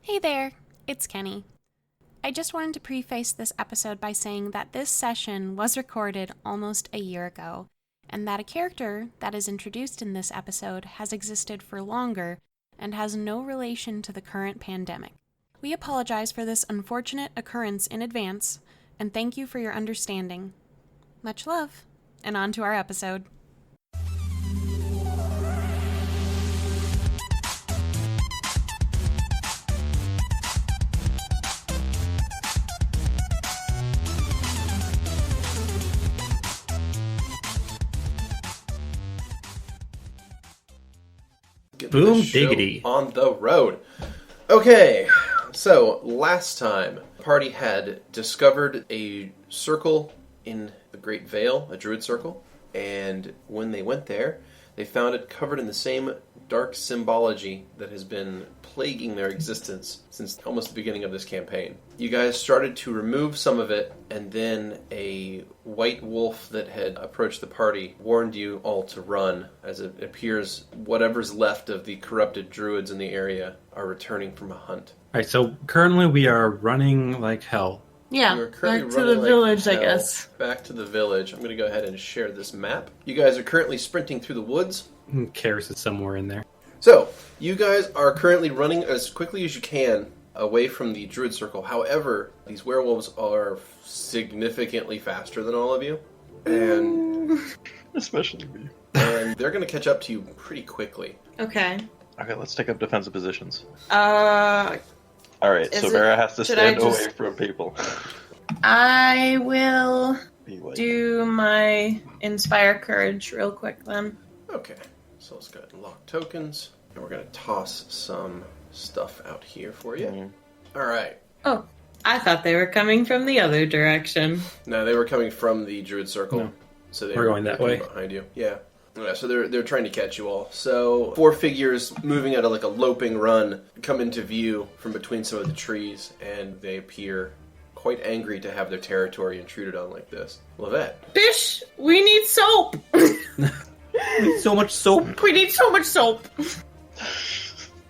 Hey there, it's Keni. I just wanted to preface this episode by saying that this session was recorded almost a year ago, and that a character that is introduced in this episode has existed for longer and has no relation to the current pandemic. We apologize for this unfortunate occurrence in advance, and thank you for your understanding. Much love, and on to our episode. Boom diggity. On the road. Okay, so last time, the party had discovered a circle in the Great Vale, a Druid Circle, and when they went there, they found it covered in the same dark symbology that has been plaguing their existence since almost the beginning of this campaign. You guys started to remove some of it, and then a white wolf that had approached the party warned you all to run, as it appears whatever's left of the corrupted druids in the area are returning from a hunt. Alright, so currently we are running like hell. Yeah, You're currently back to the running like village, I hell. guess. Back to the village. I'm going to go ahead and share this map. You guys are currently sprinting through the woods. Karis is somewhere in there. So, you guys are currently running as quickly as you can away from the Druid Circle. However, these werewolves are significantly faster than all of you. And Especially me. and they're going to catch up to you pretty quickly. Okay. Okay, let's take up defensive positions. Uh, Alright, so Is Vera has to should I stand just- away from people. I will Be like, do my Inspire Courage real quick then. Okay, so let's go ahead and lock tokens. And we're going to toss some stuff out here for you. Mhm. All right. Oh, I thought they were coming from the other direction. No, they were coming from the Druid Circle. No. So they We're were going that coming way. behind you. Yeah. Yeah, so they're trying to catch you all. So 4 figures moving at a loping run come into view from between some of the trees, and they appear quite angry to have their territory intruded on like this. Lovette. Bish, we need soap! So much soap. We need so much soap!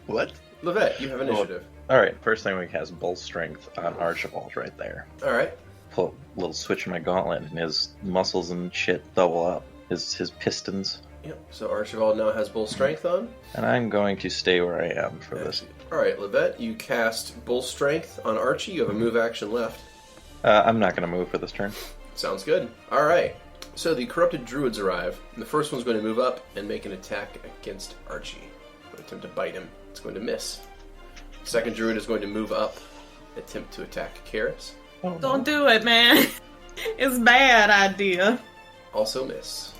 What? Lovette, you have initiative. Alright, first thing we cast Bull Strength on Archibald right there. All right. Pull a little switch in my gauntlet, and his muscles and shit double up. His pistons. Yep. So Archibald now has bull strength on. And I'm going to stay where I am for this. All right, Lovette, you cast bull strength on Archie. You have a move action left. I'm not going to move for this turn. Sounds good. All right. So the corrupted druids arrive. And the first one's going to move up and make an attack against Archie. Going to attempt to bite him. It's going to miss. Second druid is going to move up, attempt to attack Karis. Oh, Don't do it, man. It's a bad idea. Also miss.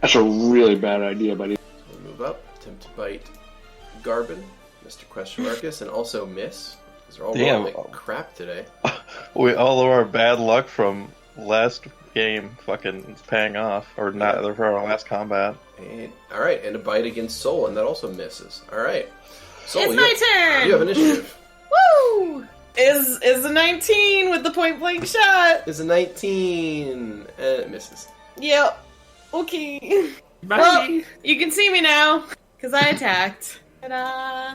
That's a really bad idea, buddy. So we'll move up, attempt to bite Garbin, Mr. Question Markus, and also miss. These are all Damn. rolling like crap today. All of our bad luck from last game fucking is paying off. Or not, for our last combat. And, all right, and a bite against Soul, and that also misses. All right. Soul, It's my turn! You have initiative. Woo! Is a 19 with the point blank shot. It's a 19, and it misses. Yep. Okay. Bye. Well, you can see me now, because I attacked. Ta-da!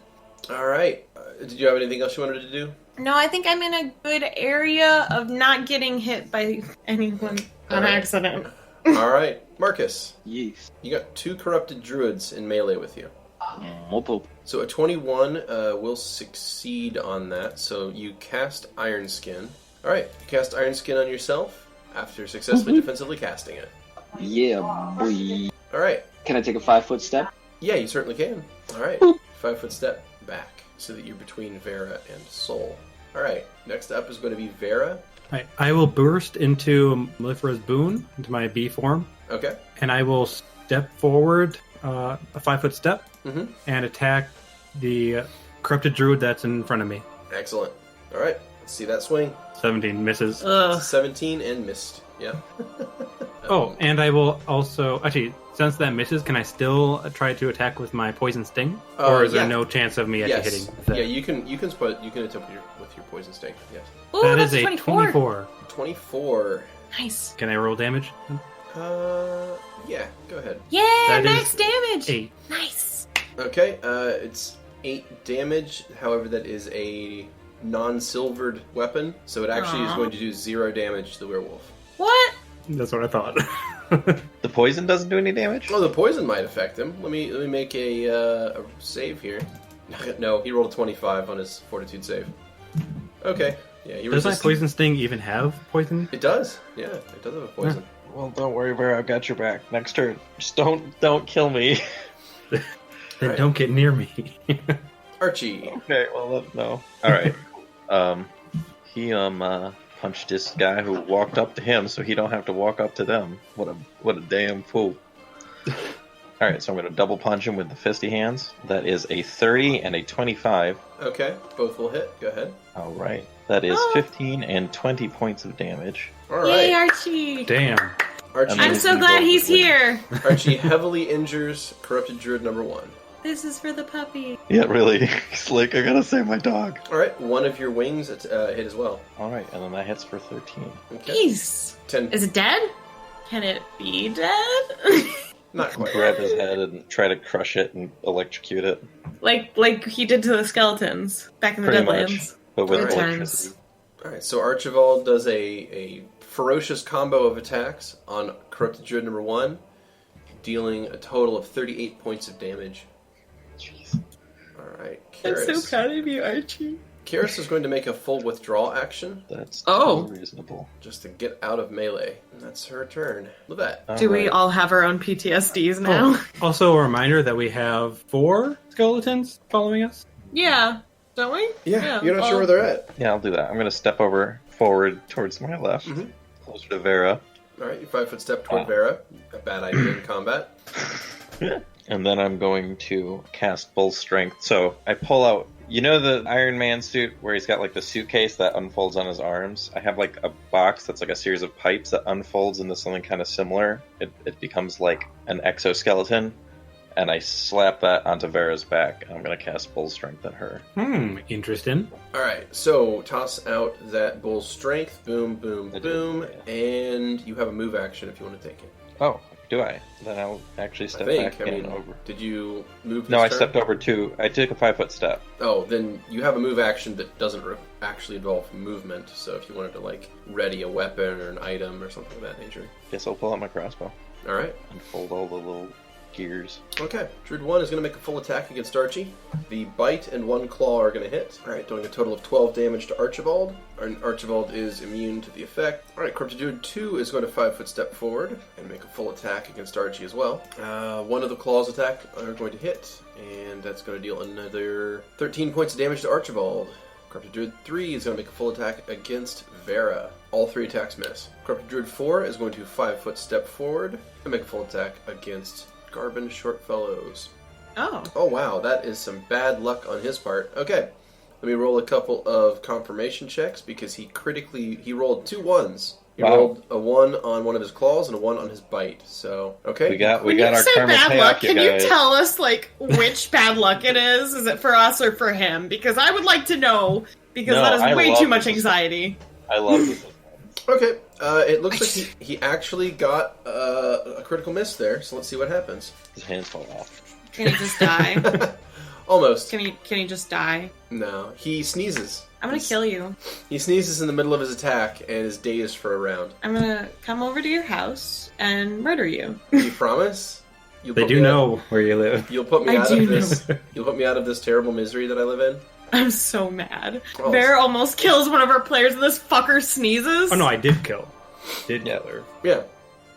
All right. Did you have anything else you wanted to do? No, I think I'm in a good area of not getting hit by anyone on Alright. accident. All right. Markus, Yes. you got 2 corrupted druids in melee with you. Multiple. So a 21 will succeed on that. So you cast Iron Skin. All right. You cast Iron Skin on yourself after successfully defensively casting it. Yeah, boy. All right. Can I take a 5-foot step? Yeah, you certainly can. All right. 5-foot step back so that you're between Vera and Soul. All right. Next up is going to be Vera. Alright, I will burst into Mellifera's Boon, into my B form, Okay. and I will step forward a 5-foot step Mm-hmm. and attack the corrupted druid that's in front of me. Excellent. All right. Let's see that swing. 17 misses. Ugh. 17 and missed. Yeah. Oh, and I will also... Actually, since that misses, can I still try to attack with my Poison Sting? Or is there yeah. no chance of me actually Yes. hitting? with that? Yeah, you can attempt with your poison sting. Yes. Ooh, That that's is a 24. 24. Nice. Can I roll damage? Yeah. Go ahead. Yeah, That max is damage. 8. Nice. Okay. It's 8 damage. However, that is a non-silvered weapon, so it actually is going to do 0 damage to the werewolf. What? That's what I thought. The poison doesn't do any damage? Oh, the poison might affect him. Let me make a save here. No, he rolled a 25 on his fortitude save. Okay. Yeah, he Does my resists. poison sting even have poison? It does. Yeah, it does have a poison. Well, don't worry, Vera. I've got your back. Next turn. Just don't kill me. Then Right. don't get near me. Archie. Okay, well, no. Alright. He punched this guy who walked up to him so he don't have to walk up to them. What a damn fool. Alright, so I'm gonna double punch him with the fisty hands. That is a 30 and a 25. Okay, both will hit. Go ahead. Alright. That is 15 and 20 points of damage. All Yay, right. Archie! Damn. Archie. I'm so glad he's here. Archie heavily injures corrupted druid number 1. This is for the puppy. Yeah, really. He's like, I gotta save my dog. All right, one of your wings hit as well. Alright, and then that hits for 13. Okay. Jeez. 10. Is it dead? Can it be dead? Not quite. Grab his head and try to crush it and electrocute it. like he did to the skeletons back in the Pretty Deadlands. much. But with Good electricity. All right, so Archibald does a ferocious combo of attacks on corrupted druid number 1, dealing a total of 38 points of damage. Jeez. All right, I'm Karis. so proud of you, Archie. Karis is going to make a full withdrawal action That's Oh. totally reasonable. just to get out of melee. And that's her turn. Lovette. Do we Alright. all have our own PTSDs now? Oh, also a reminder that we have 4 skeletons following us. Yeah. Don't we? Yeah, you're not sure where they're at. Yeah, I'll do that. I'm gonna step forward towards my left, Mhm. closer to Vera, All right, you 5-foot step toward Wow. Vera. A bad idea in combat. and then I'm going to cast Bull Strength. So I pull out, you know, the Iron Man suit where he's got like the suitcase that unfolds on his arms. I have like a box that's like a series of pipes that unfolds into something kind of similar. It becomes like an exoskeleton, and I slap that onto Vera's back. And I'm gonna cast Bull Strength at her. Interesting. All right, so toss out that bull's strength. Boom, boom, I do, boom. yeah. And you have a move action if you want to take it. Oh, do I? Then I'll actually I step think. back I in mean, over. did you move this No, I turn? stepped over 2. I took a 5-foot step. Oh, then you have a move action that doesn't actually involve movement. So if you wanted to, like, ready a weapon or an item or something of that nature. Guess I'll pull out my crossbow All right. and fold all the little gears. Okay. Druid 1 is going to make a full attack against Archie. The bite and 1 claw are going to hit. All right, doing a total of 12 damage to Archibald. Archibald is immune to the effect. All right, Corrupted Druid 2 is going to 5-foot step forward and make a full attack against Archie as well. One of the claws attack are going to hit, and that's going to deal another 13 points of damage to Archibald. Corrupted Druid 3 is going to make a full attack against Vera. All 3 attacks miss. Corrupted Druid 4 is going to 5-foot step forward and make a full attack against Garbin Shortfellows. Oh. Oh wow, that is some bad luck on his part. Okay, let me roll a couple of confirmation checks because he rolled 2 1s. He Wow. rolled a 1 on one of his claws and a 1 on his bite. So, okay. We got When you our say karma bad pay luck, off, you can guys. you tell us like which bad luck it is? Is it for us or for him? Because I would like to know, because No, that is I way love too much this. anxiety. I love this. Okay, it looks like he actually got a critical miss there, so let's see what happens. His hands fall off. Can he just die? Almost. Can he just die? No, he sneezes. I'm gonna kill you. He sneezes in the middle of his attack and is dazed for a round. I'm gonna come over to your house and murder you. You promise? You'll They put do me out- know where you live. You'll put me I out do of this. You'll put me out of this terrible misery that I live in. I'm so mad. Oh. Vera almost kills one of our players and this fucker sneezes. Oh no, I did kill. Did Yeah. kill her.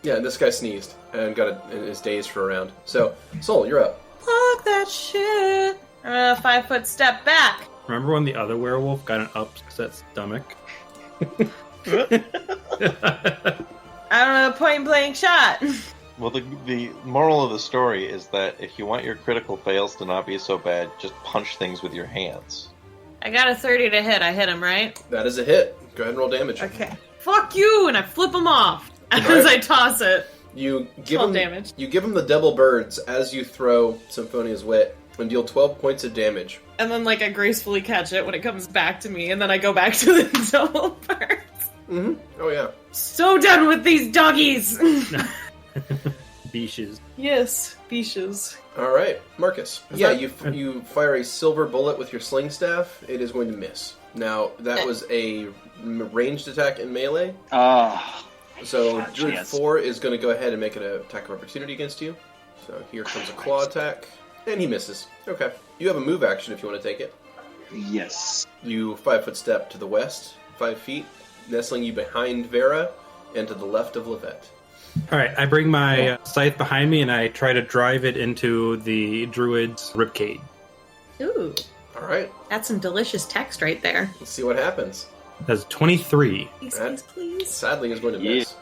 Yeah, and this guy sneezed and and is dazed for a round. So, Soul, you're up. Fuck that shit. I'm gonna 5-foot step back. Remember when the other werewolf got an upset stomach? I don't know, point blank shot. Well, the moral of the story is that if you want your critical fails to not be so bad, just punch things with your hands. I got a 30 to hit. I hit him, right? That is a hit. Go ahead and roll damage. Okay. Fuck you! And I flip him off as Alright. I toss it. You give 12 him damage. You give him the double birds as you throw Symphonia's Wit and deal 12 points of damage. And then, like, I gracefully catch it when it comes back to me, and then I go back to the double birds. Mm-hmm. Oh yeah. So done with these doggies! Beaches. Yes, beaches. All right, Markus. You fire a silver bullet with your sling staff. It is going to miss. Now, that was a ranged attack in melee. So Druid 4 is going to go ahead and make an attack of opportunity against you. So here comes a claw attack. And he misses. Okay. You have a move action if you want to take it. Yes. You 5-foot step to the west, 5 feet, nestling you behind Vera, and to the left of Lovette. Alright, I bring my scythe behind me and I try to drive it into the druid's ribcage. Ooh, Alright, that's some delicious text right there. let's see what happens. That's 23. Please, That- please. Sadly, is going to miss.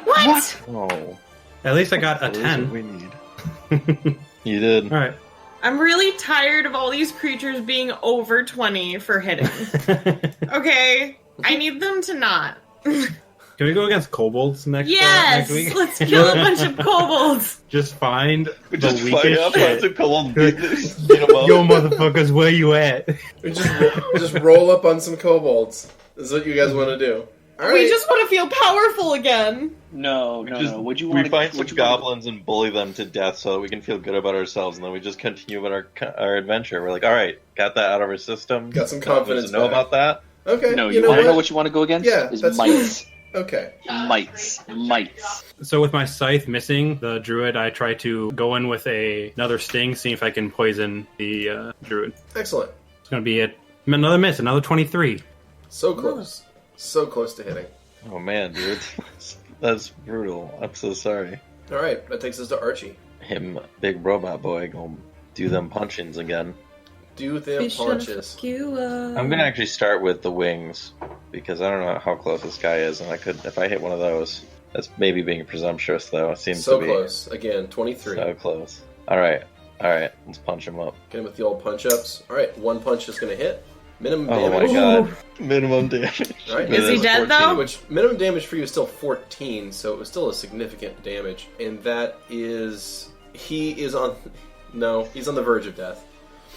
What? Oh, At least I got a that is 10. what we need. You did. Alright. I'm really tired of all these creatures being over 20 for hitting. Okay, I need them to not. Can we go against kobolds next Yes! week? Let's kill a bunch of kobolds! Just find We the just fight weakest up shit. to Cologne. Good. Beat them up. Yo, motherfuckers, where you at? Just roll up on some kobolds. Is what you guys want to do. Alright. We just want to feel powerful again! No. Would you We want find some goblins and bully them to death so that we can feel good about ourselves, and then we just continue with our adventure. We're like, all right, got that out of our system. Got some Don't want confidence to know back. about that. Okay, No, you you know want to know what? what you want to go against? Yeah, Is that's mites. Okay. Mites. So with my scythe missing the druid, I try to go in with another sting, see if I can poison the druid. Excellent. It's going to be another miss, another 23. So close. So close to hitting. Oh man, dude, that's brutal. I'm so sorry. Alright, that takes us to Archie. Him, big robot boy, gonna do them punchings again. Do them punches. I'm gonna actually start with the wings because I don't know how close this guy is, and if I hit one of those, that's maybe being presumptuous though. It seems So to be close. Again, 23. so close. All right, let's punch him up. Get him with the old punch-ups. Alright, one punch is going to hit. Minimum Oh damage. my god, minimum damage. Right. Is he dead, 14. though? Which, minimum damage for you is still 14, so it was still a significant damage. And that is... he's on the verge of death.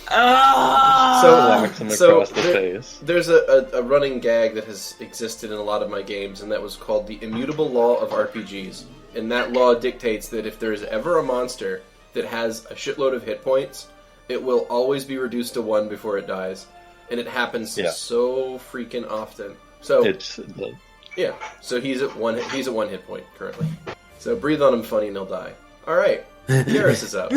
Whacks him So across the face. There's a running gag that has existed in a lot of my games, and that was called the immutable law of RPGs. And that law dictates that if there's ever a monster that has a shitload of hit points, it will always be reduced to 1 before it dies. And it happens so freaking often. So yeah, so he's at one hit point currently. So breathe on him funny and he'll die. Alright, Karis is up.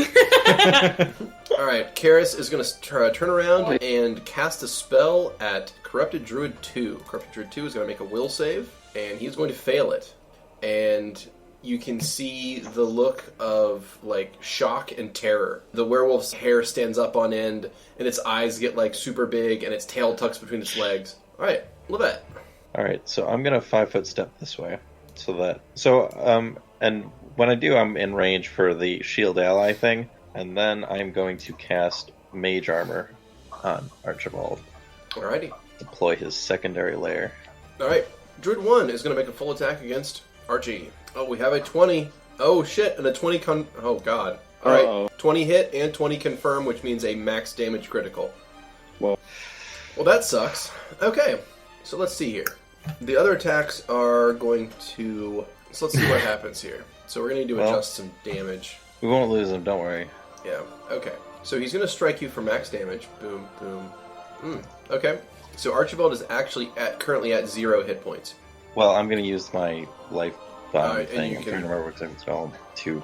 Alright, Karis is going to turn around and cast a spell at Corrupted Druid 2. Corrupted Druid 2 is going to make a will save, and he's going to fail it. And you can see the look of, like, shock and terror. The werewolf's hair stands up on end, and its eyes get, like, super big, and its tail tucks between its legs. Alright, Lovette. Alright, so I'm gonna 5-foot step this way. And when I do, I'm in range for the shield ally thing, and then I'm going to cast Mage Armor on Archibald. Alrighty. Deploy his secondary layer. Alright, Druid 1 is going to make a full attack against Archie. Oh, we have a 20. Oh, shit, and a 20 oh, God. Alright, 20 hit and 20 confirm, which means a max damage critical. Well, that sucks. Okay, so let's see here. The other attacks are going to... So let's see what happens here. So we're going to adjust some damage. We won't lose him, don't worry. Yeah, okay. So he's going to strike you for max damage. Boom, boom. Okay. So Archibald is actually currently at 0 hit points. Well, I'm going to use my life bomb and thing. you I'm can- trying to remember what it's called to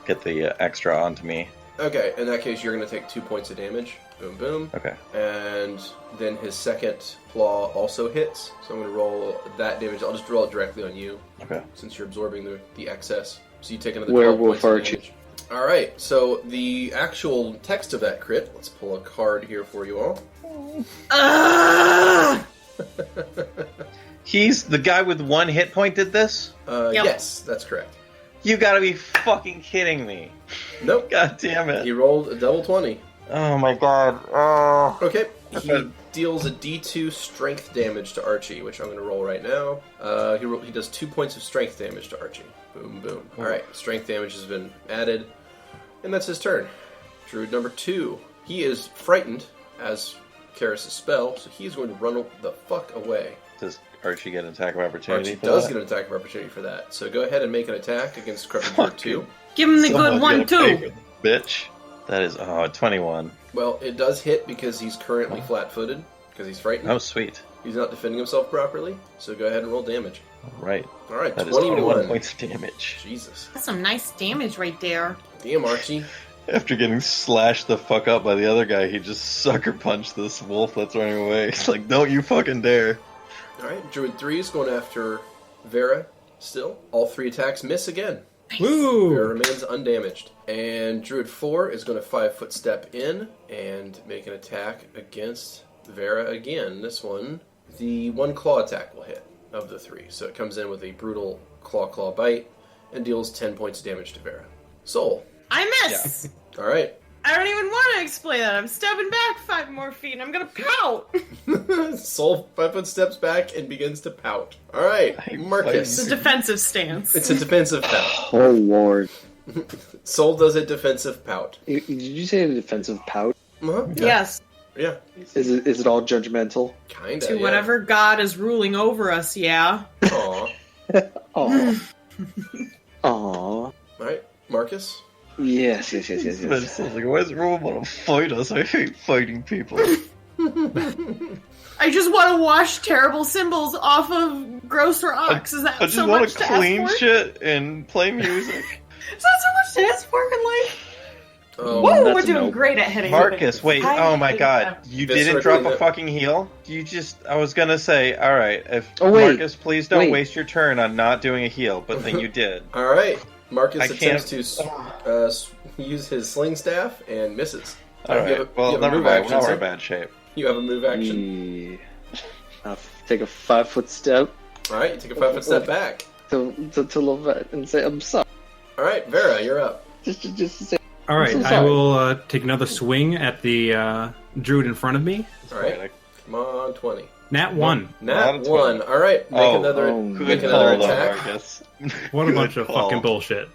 get the extra onto me. Okay, in that case, you're going to take 2 points of damage. Boom, boom. Okay. And then his second claw also hits. So I'm going to roll that damage. I'll just roll it directly on you. Okay. Since you're absorbing the excess. So you take another 12 Werewolf points of Archie. damage. Alright, so the actual text of that crit, let's pull a card here for you all. He's the guy with 1 hit point did this? Yep. Yes, that's correct. You gotta be fucking kidding me. Nope. God damn it. He rolled a double 20. Oh my god. Oh. Okay, he deals a D2 strength damage to Archie, which I'm going to roll right now. He does 2 points of strength damage to Archie. Boom, boom. Alright, strength damage has been added. And that's his turn. Druid number 2. He is frightened as Karis' spell, so he's going to run the fuck away. Does Archie get an attack of opportunity? Archie for does that? get an attack of opportunity for that. So go ahead and make an attack against Corrupted Druid 2. Give him the Someone's good one, gonna pay too. for the bitch. That is 21. Well, it does hit because he's currently flat-footed, because he's frightened. Oh, sweet. He's not defending himself properly, so go ahead and roll damage. All right. All right, That is 21 points of damage. Jesus. That's some nice damage right there. Damn, Archie. After getting slashed the fuck up by the other guy, he just sucker punched this wolf that's running away. He's like, don't you fucking dare. All right, Druid 3 is going after Vera still. All 3 attacks miss again. Woo! Vera remains undamaged. And Druid 4 is going to 5-foot step in and make an attack against Vera again. This one, the 1 claw attack will hit of the 3. So it comes in with a brutal claw bite and deals 10 points of damage to Vera. Soul. I miss! All right. I don't even want to explain that. I'm stepping back 5 more feet and I'm gonna pout! Soul 5-foot steps back and begins to pout. All right, Markus. It's a defensive stance. It's a defensive pout. Oh lord. Soul does a defensive pout. Did you say a defensive pout? Uh-huh. Yeah. Yes. Yeah. Is it all judgmental? Kinda. To yeah. whatever god is ruling over us, yeah. Aw. Aw. Aw. All right, Markus. Yes. But it sounds like, why does everyone want to fight us? I hate fighting people. I just want to wash terrible symbols off of gross rocks. Is that I just so want much to to clean ask for? shit and play music. Is that so much to ask for in life? Oh, Whoa, that's we're a doing no. great at hitting. Markus, wait, I oh my hate god. them. You This didn't right drop there. a fucking heal? I was gonna say, alright, if Oh, wait. Markus, please don't Wait. waste your turn on not doing a heal, but then you did. All right. Markus I attempts can't- to use his sling staff and misses. You have Alright, a- well, you have a never move mind, action, now we're sir. in bad shape. You have a move action. Yeah. I'll take a 5-foot step All right, you take a 5-foot step back. to Lovette and say I'm sorry. All right, Vera, you're up. Just to say. All right, I'm so I sorry. will take another swing at the druid in front of me. All right, come on, 20. Nat 1. Nat Not a 1. All right, make Oh, another oh, make Good another call, though, attack. Markus. What a Good bunch of call. fucking bullshit.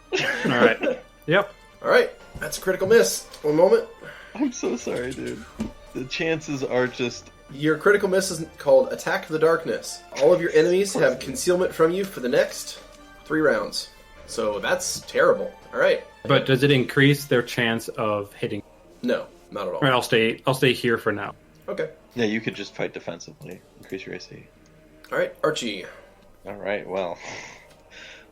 All right. Yep. All right, that's a critical miss. One moment. I'm so sorry, dude. The chances are just... Your critical miss is called Attack of the Darkness. All of your enemies have concealment from you for the next 3 rounds. So that's terrible. All right. But does it increase their chance of hitting? No, not at all. All right, I'll stay here for now. Okay. Yeah, you could just fight defensively. Increase your AC. All right, Archie. Alright, well...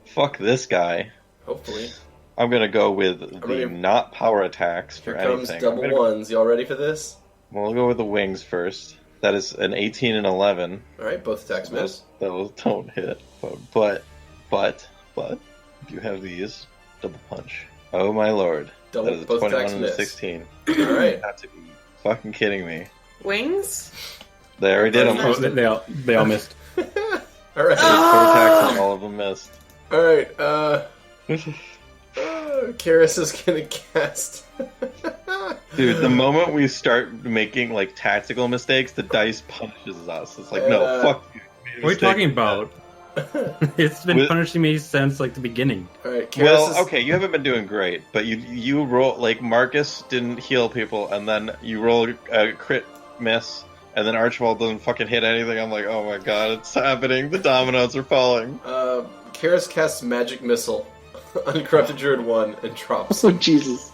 Fuck this guy. Hopefully. I'm gonna go with ready. the not power attacks for Here comes anything. double I'm gonna- ones. Y'all ready for this? We'll go with the wings first. That is an 18 and 11. All right, both attacks miss. Those don't hit. But, you have these. Double punch. Oh my lord. Double- That is a both 21 attacks and a miss. 16. All right. You have to be fucking kidding me. Wings? They already did them. Oh, Four they all missed. All right. attacks and all of them missed. All right. Karis is gonna cast. Dude, the moment we start making like tactical mistakes, the dice punishes us. It's like, no, fuck you. What are you talking about? It's been With- punishing me since like the beginning. All right. Karis Well, is... okay, you haven't been doing great, but you roll like Markus didn't heal people, and then you roll a crit miss, and then Archibald doesn't fucking hit anything. I'm like, oh my god, it's happening. The dominoes are falling. Karis casts Magic Missile on Corrupted Druid 1 and drops. Oh Jesus.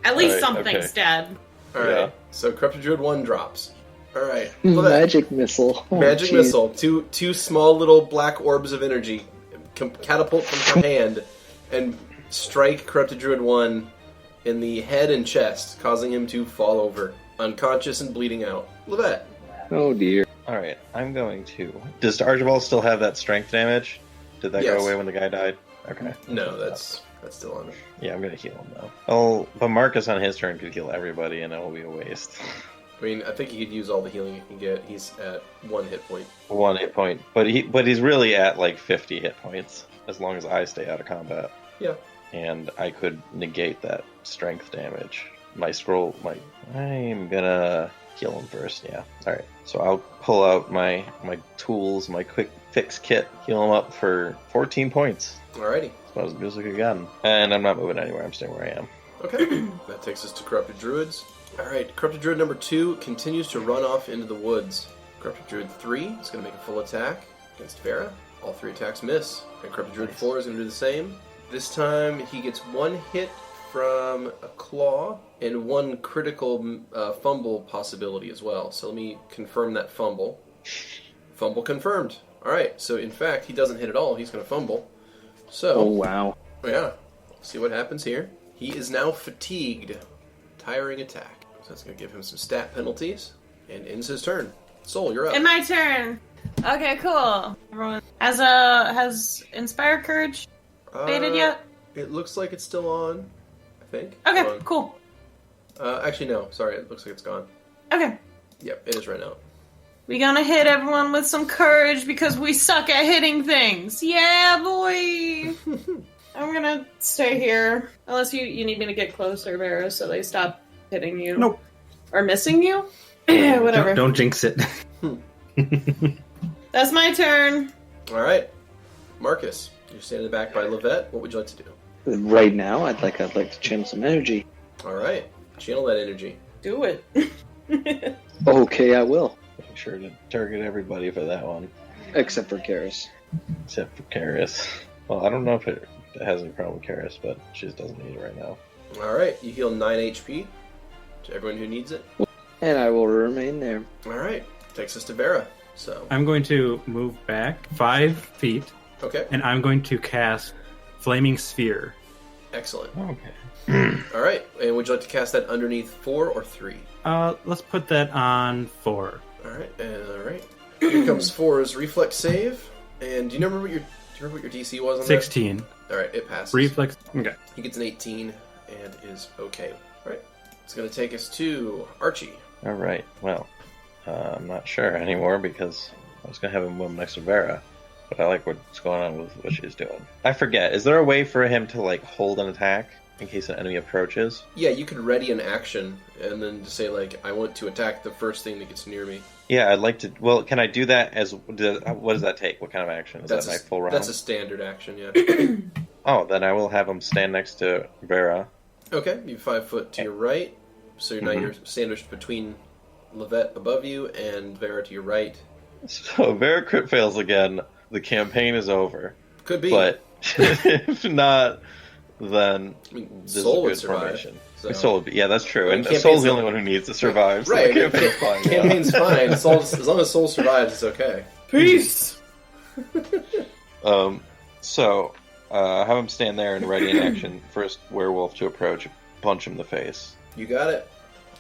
At least Alright, something's okay. dead. All right. Yeah. So Corrupted Druid 1 drops. All right. Lovette. Magic missile. Oh, Magic jeez. Missile. Two small little black orbs of energy catapult from her hand and strike Corrupted Druid 1 in the head and chest, causing him to fall over, unconscious and bleeding out. Lovette. Oh dear. Alright, I'm going to... Does Archibald still have that strength damage? Did that Yes. go away when the guy died? Okay. No, that's still on him. Yeah, I'm gonna heal him though. Oh, but Markus on his turn could heal everybody and it'll be a waste. I mean, I think he could use all the healing he can get. He's at 1 hit point. 1 hit point. But he's really at like 50 hit points, as long as I stay out of combat. Yeah. And I could negate that strength damage. I'm gonna heal him first, yeah. Alright, so I'll pull out my tools, my quick fix kit, heal him up for 14 points. Alrighty. It's about as good as I could gotten. And I'm not moving anywhere, I'm staying where I am. Okay. That takes us to Corrupted Druids. Alright, Corrupted Druid number 2 continues to run off into the woods. Corrupted Druid 3 is going to make a full attack against Vera. All 3 attacks miss. And Corrupted Druid 4 is going to do the same. This time he gets 1 hit from a claw and 1 critical fumble possibility as well. So let me confirm that fumble. Fumble confirmed. All right. So in fact, he doesn't hit at all. He's going to fumble. So. Oh, wow. Yeah. See what happens here. He is now fatigued. Tiring attack. So that's going to give him some stat penalties. And ends his turn. Soul, you're up. And my turn. Okay, cool. Everyone has Inspire Courage faded yet? It looks like it's still on, I think. Okay, cool. Actually, no. Sorry, it looks like it's gone. Okay. Yep, it is right now. We gonna hit everyone with some courage because we suck at hitting things. Yeah, boy! I'm gonna stay here. Unless you need me to get closer, Vera, so they stop hitting you. Nope. Or missing you? Whatever. Don't jinx it. That's my turn. All right. Markus, you're standing back by Lovette. What would you like to do? Right now, I'd like to channel some energy. All right. Channel that energy. Do it. Okay, I will. Make sure to target everybody for that one. Except for Karis. Except for Karis. Well, I don't know if it has any problem with Karis, but she just doesn't need it right now. All right. You heal 9 HP to everyone who needs it. And I will remain there. All right. Takes us to Vera. So. I'm going to move back 5 feet, Okay. and I'm going to cast Flaming Sphere. Excellent. Okay. All right. And would you like to cast that underneath 4 or 3? Let's put that on 4. All right. All right. Here comes 4's reflex save. And do you remember what your DC was on 16. that? All right. It passes. Reflex. Okay. He gets an 18 and is okay. All right. It's going to take us to Archie. All right. Well, I'm not sure anymore because I was going to have him move next to Vera. But I like what's going on with what she's doing. I forget. Is there a way for him to, like, hold an attack in case an enemy approaches? Yeah, you could ready an action and then say, like, I want to attack the first thing that gets near me. Yeah, I'd like to... Well, can I do that as... What does that take? What kind of action? Is that my full round? That's a standard action, yeah. Oh, then I will have him stand next to Vera. Okay, you 5 foot to your right. So now you're sandwiched between Lovette above you and Vera to your right. So Vera crit fails again. The campaign is over. Could be. But if not, then I mean, this is Soul a would good survive. formation. So. Soul would be, yeah, that's true. I mean, And campaign's Soul's the not- only one who needs to survive. So Right, the campaign's fine. Campaign's fine. Soul, as long as Soul survives, it's okay. Peace! So, have him stand there and ready in action. First werewolf to approach, punch him in the face. You got it.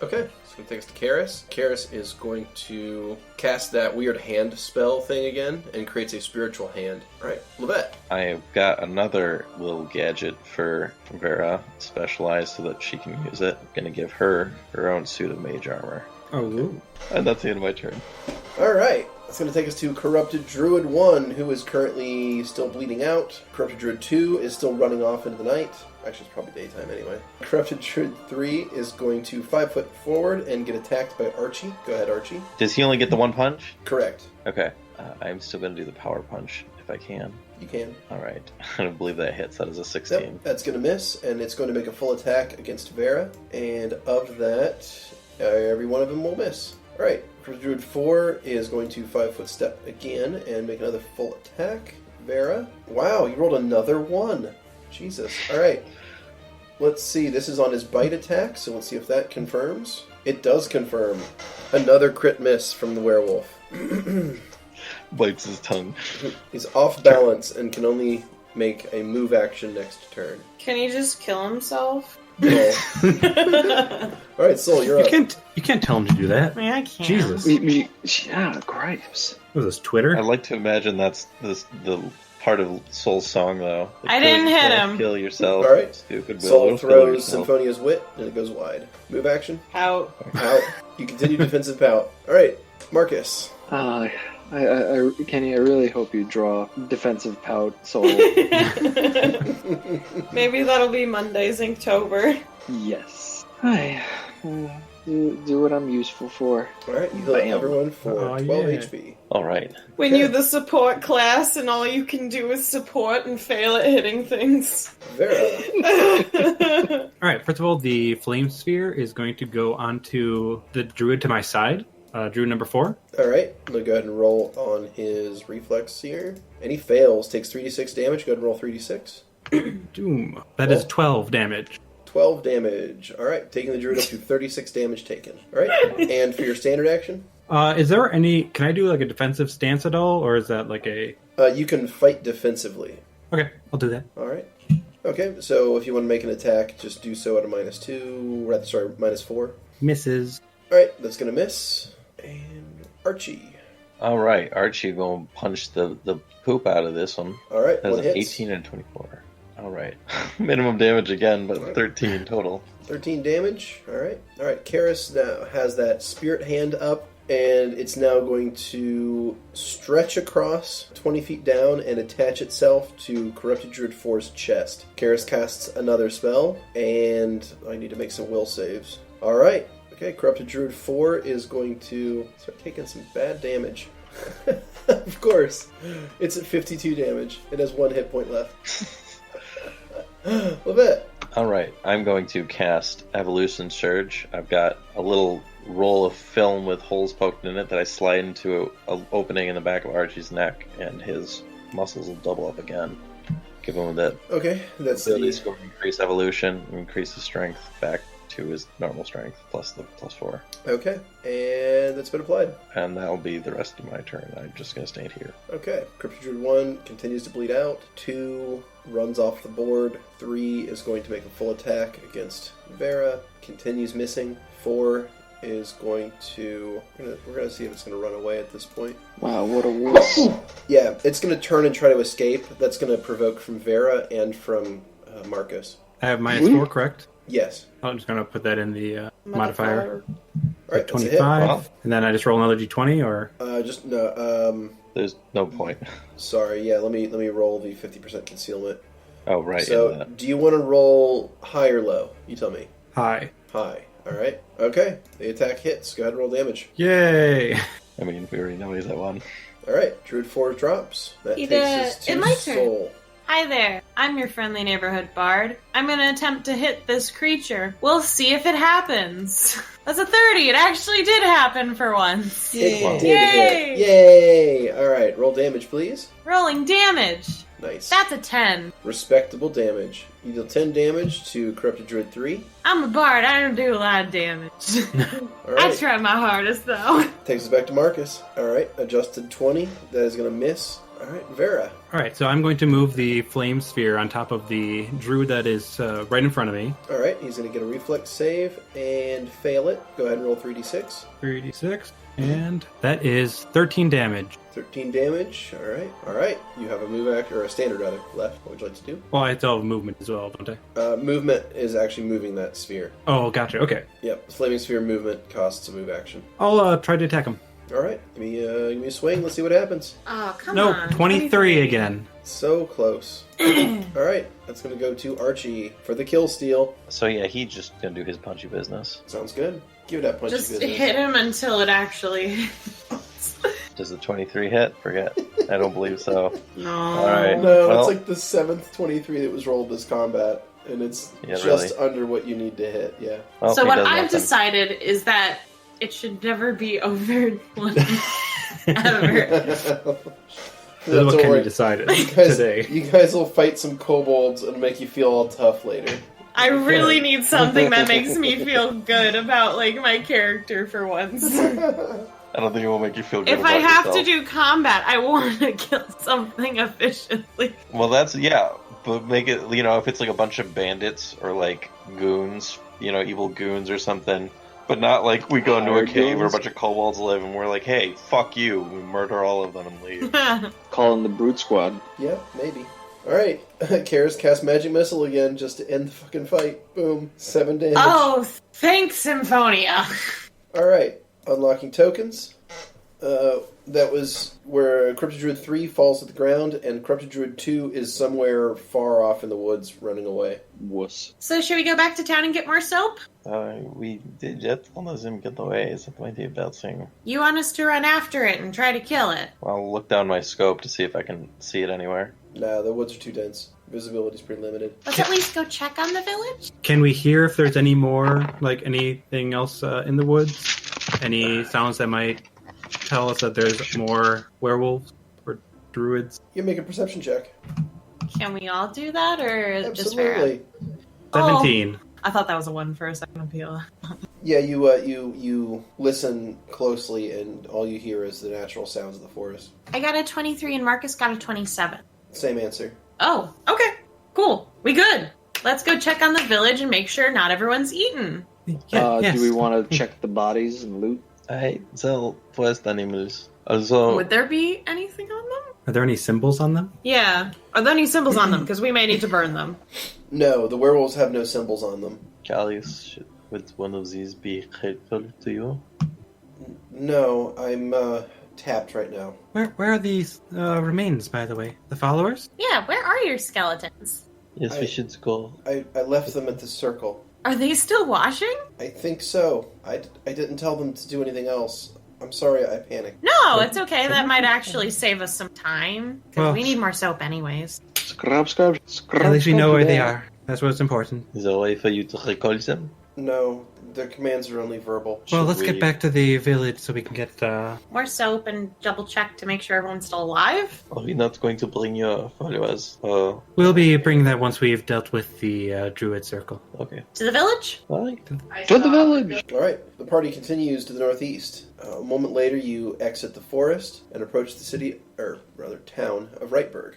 Okay, it's going to take us to Karis. Karis is going to cast that weird hand spell thing again and creates a spiritual hand. All right, Lovette. I've got another little gadget for Vera, specialized so that she can use it. I'm going to give her her own suit of mage armor. Oh, ooh. And that's the end of my turn. All right, it's going to take us to Corrupted Druid 1, who is currently still bleeding out. Corrupted Druid 2 is still running off into the night. Actually, it's probably daytime anyway. Corrupted Druid 3 is going to 5 foot forward and get attacked by Archie. Go ahead, Archie. Does he only get the one punch? Correct. Okay. I'm still going to do the power punch if I can. You can. Alright. I don't believe that hits. That is a 16. Yep, that's going to miss, and it's going to make a full attack against Vera. And of that, every one of them will miss. All right, Druid 4 is going to 5 foot step again and make another full attack. Vera. Wow, you rolled another 1. Jesus. All right. Let's see. This is on his bite attack, so let's see if that confirms. It does confirm. Another crit miss from the werewolf. Bites his tongue. He's off balance and can only make a move action next turn. Can he just kill himself? All right, Soul, you're up. You can't tell him to do that. I mean, I can't. Jesus. Yeah, gripes. Was this Twitter? I'd like to imagine that's the part of Soul's song, though. I didn't hit him. Kill yourself, All right. stupid Soul Bill. throws Symphonia's Wit, and it goes wide. Move action. Out. Out. You continue defensive pout. All right, Markus. Keni, I really hope you draw defensive pout soul. Maybe that'll be Monday's Inktober. Yes. Do what I'm useful for. All right, you heal Bam. everyone for 12 yeah. HP. All right. When Okay. you're the support class and all you can do is support and fail at hitting things. Vera. All right, first of all, the Flame Sphere is going to go onto the druid to my side, druid number 4. All right, I'm going to go ahead and roll on his reflex here. And he fails, takes 3d6 damage. Go ahead and roll 3d6. Doom. That is 12 damage. 12 damage. All right, taking the druid up to 36 damage taken. All right, and for your standard action, Is there any? Can I do like a defensive stance at all, or is that like a? you can fight defensively. Okay, I'll do that. All right. Okay, so if you want to make an attack, just do so at a -2. Rather, sorry, -4. Misses. All right, that's gonna miss. And Archie. All right, Archie going to punch the poop out of this one. All right, That's one an hits. 18 and 24. All right. Minimum damage again, but 13 total. 13 damage. All right. All right. Karis now has that spirit hand up, and it's now going to stretch across 20 feet down and attach itself to Corrupted Druid 4's chest. Karis casts another spell, and I need to make some will saves. All right. Okay, Corrupted Druid 4 is going to start taking some bad damage. Of course. It's at 52 damage. It has 1 hit point left. Lovette. All right, I'm going to cast Evolution Surge. I've got a little roll of film with holes poked in it that I slide into an opening in the back of Archie's neck, and his muscles will double up again. Give him that Okay, that's ability the... score, increase evolution, increase his strength back to his normal strength, plus the +4. Okay, and that's been applied. And that'll be the rest of my turn. I'm just going to stand here. Okay, Cryptid Druid 1 continues to bleed out. 2 runs off the board. 3 is going to make a full attack against Vera. Continues missing. 4 is going to... We're going to see if it's going to run away at this point. Wow, what a wuss. Yeah, it's going to turn and try to escape. That's going to provoke from Vera and from Markus. I have -4, correct? Yes. I'm just gonna put that in the modifier. All right, that's a hit. 25, Wow. and then I just roll another d20, or Just, no, There's no point. sorry, yeah, let me roll the 50% concealment. Oh, right. So, yeah, that. do you want to roll high or low? You tell me. high. High. All right. Okay. The attack hits. Go ahead and roll damage. Yay! I mean, we already know he's at 1. All right. Druid 4 drops. That He takes us did. to My turn. Soul. Hi there, I'm your friendly neighborhood bard. I'm gonna attempt to hit this creature. We'll see if it happens. That's a 30, it actually did happen for once. It did Yay! hit. Yay! All right. Roll damage, please. Rolling damage. Nice. That's a 10. Respectable damage. You deal 10 damage to Corrupted Druid 3. I'm a bard, I don't do a lot of damage. All I right. try my hardest though. Takes us back to Markus. All right. Adjusted 20. That is going to miss. All right. Vera. All right, so I'm going to move the flame sphere on top of the druid that is right in front of me. All right. He's going to get a reflex save and fail it. Go ahead and roll 3d6. 3d6, and that is 13 damage. 13 damage. All right. All right. You have a move act or a standard rather left. What would you like to do? Well, I still have movement as well, don't I? Movement is actually moving that sphere. Oh, gotcha. Okay, Yep. Flaming sphere movement costs a move action. I'll try to attack him. All right. Give me a swing. Let's see what happens. Oh, come Nope, on. 23 again. So close. All right. That's going to go to Archie for the kill steal. So, yeah, he's just going to do his punchy business. Sounds good. Give it that punchy Just business. hit him until it actually... Does the 23 hit? Forget. I don't believe so. No. All right. No, Well- it's like the 7th 23 that was rolled as combat, and it's Yeah, just really. under what you need to hit. Yeah. Well, So he what does I've nothing. decided is that it should never be over 20 ever. This is what Don't Keni worry. decided You guys, today. you guys will fight some kobolds and make you feel all tough later. I really need something that makes me feel good about like my character for once. I don't think it will make you feel good If about I have yourself. to do combat, I want to kill something efficiently. Well, that's, yeah, but make it, if it's like a bunch of bandits or like goons, evil goons or something, but not like we go into a Hired cave where a goons? bunch of kobolds live and we're like, hey, fuck you, we murder all of them and leave. Call in the Brute Squad. Yeah, maybe. Alright, Karis cast Magic Missile again just to end the fucking fight. Boom. 7 damage. Oh, thanks, Symphonia. Alright, unlocking tokens. That was where Cryptid Druid 3 falls to the ground, and Cryptid Druid 2 is somewhere far off in the woods running away. Wuss. So should we go back to town and get more soap? We did just let him get away. It's plenty of bad thing. You want us to run after it and try to kill it? I'll look down my scope to see if I can see it anywhere. Nah, the woods are too dense. Visibility's pretty limited. Let's at least go check on the village? Can we hear if there's any more, like anything else in the woods? Any sounds that might tell us that there's more werewolves or druids? You make a perception check. Can we all do that, or just Vera? Absolutely. 17. I thought that was a 1 for a second appeal. Yeah, you listen closely, and all you hear is the natural sounds of the forest. I got a 23 and Markus got a 27. Same answer. Oh, okay. Cool. We good. Let's go check on the village and make sure not everyone's eaten. Yes. Do we want to check the bodies and loot? I sell forest animals. Also, Would there be anything on them? Are there any symbols on them? Yeah. Are there any symbols on them? Because we may need to burn them. No, the werewolves have no symbols on them. Calius, would one of these be helpful to you? No, I'm tapped right now. Where are these remains, by the way? The followers? Yeah, where are your skeletons? Yes, we should go. I left them at the circle. Are they still washing? I think so. I didn't tell them to do anything else. I'm sorry, I panicked. No, it's okay. That might actually save us some time. Because Well- we need more soap anyways. Scrub. At least we know where they are. That's what's important. Is there a way for you to recall them? No, their commands are only verbal. Well, Should let's we- get back to the village so we can get. More soap and double check to make sure everyone's still alive? Are we not going to bring your followers? We'll be bringing that once we've dealt with the Druid Circle. Okay. To the village? Alright. To the village! Alright, the party continues to the northeast. A moment later, you exit the forest and approach the city, or rather town, of Wrightburg.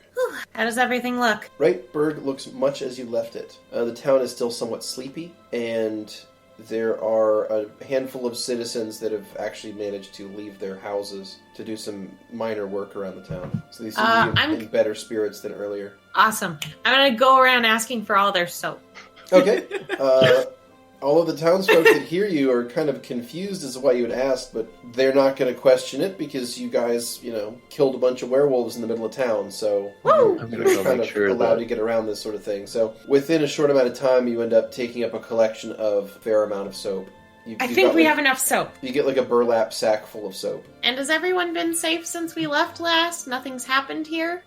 How does everything look? Wrightburg looks much as you left it. The town is still somewhat sleepy, and there are a handful of citizens that have actually managed to leave their houses to do some minor work around the town. So they seem to be in better spirits than earlier. Awesome. I'm going to go around asking for all their soap. Okay. All of the townsfolk that hear you are kind of confused as to why you would ask, but they're not going to question it because you guys, killed a bunch of werewolves in the middle of town, so Woo! I'm you're gonna go kind make of sure allowed that to get around this sort of thing. So within a short amount of time, you end up taking up a collection of a fair amount of soap. I think we have enough soap. You get like a burlap sack full of soap. And has everyone been safe since we left last? Nothing's happened here?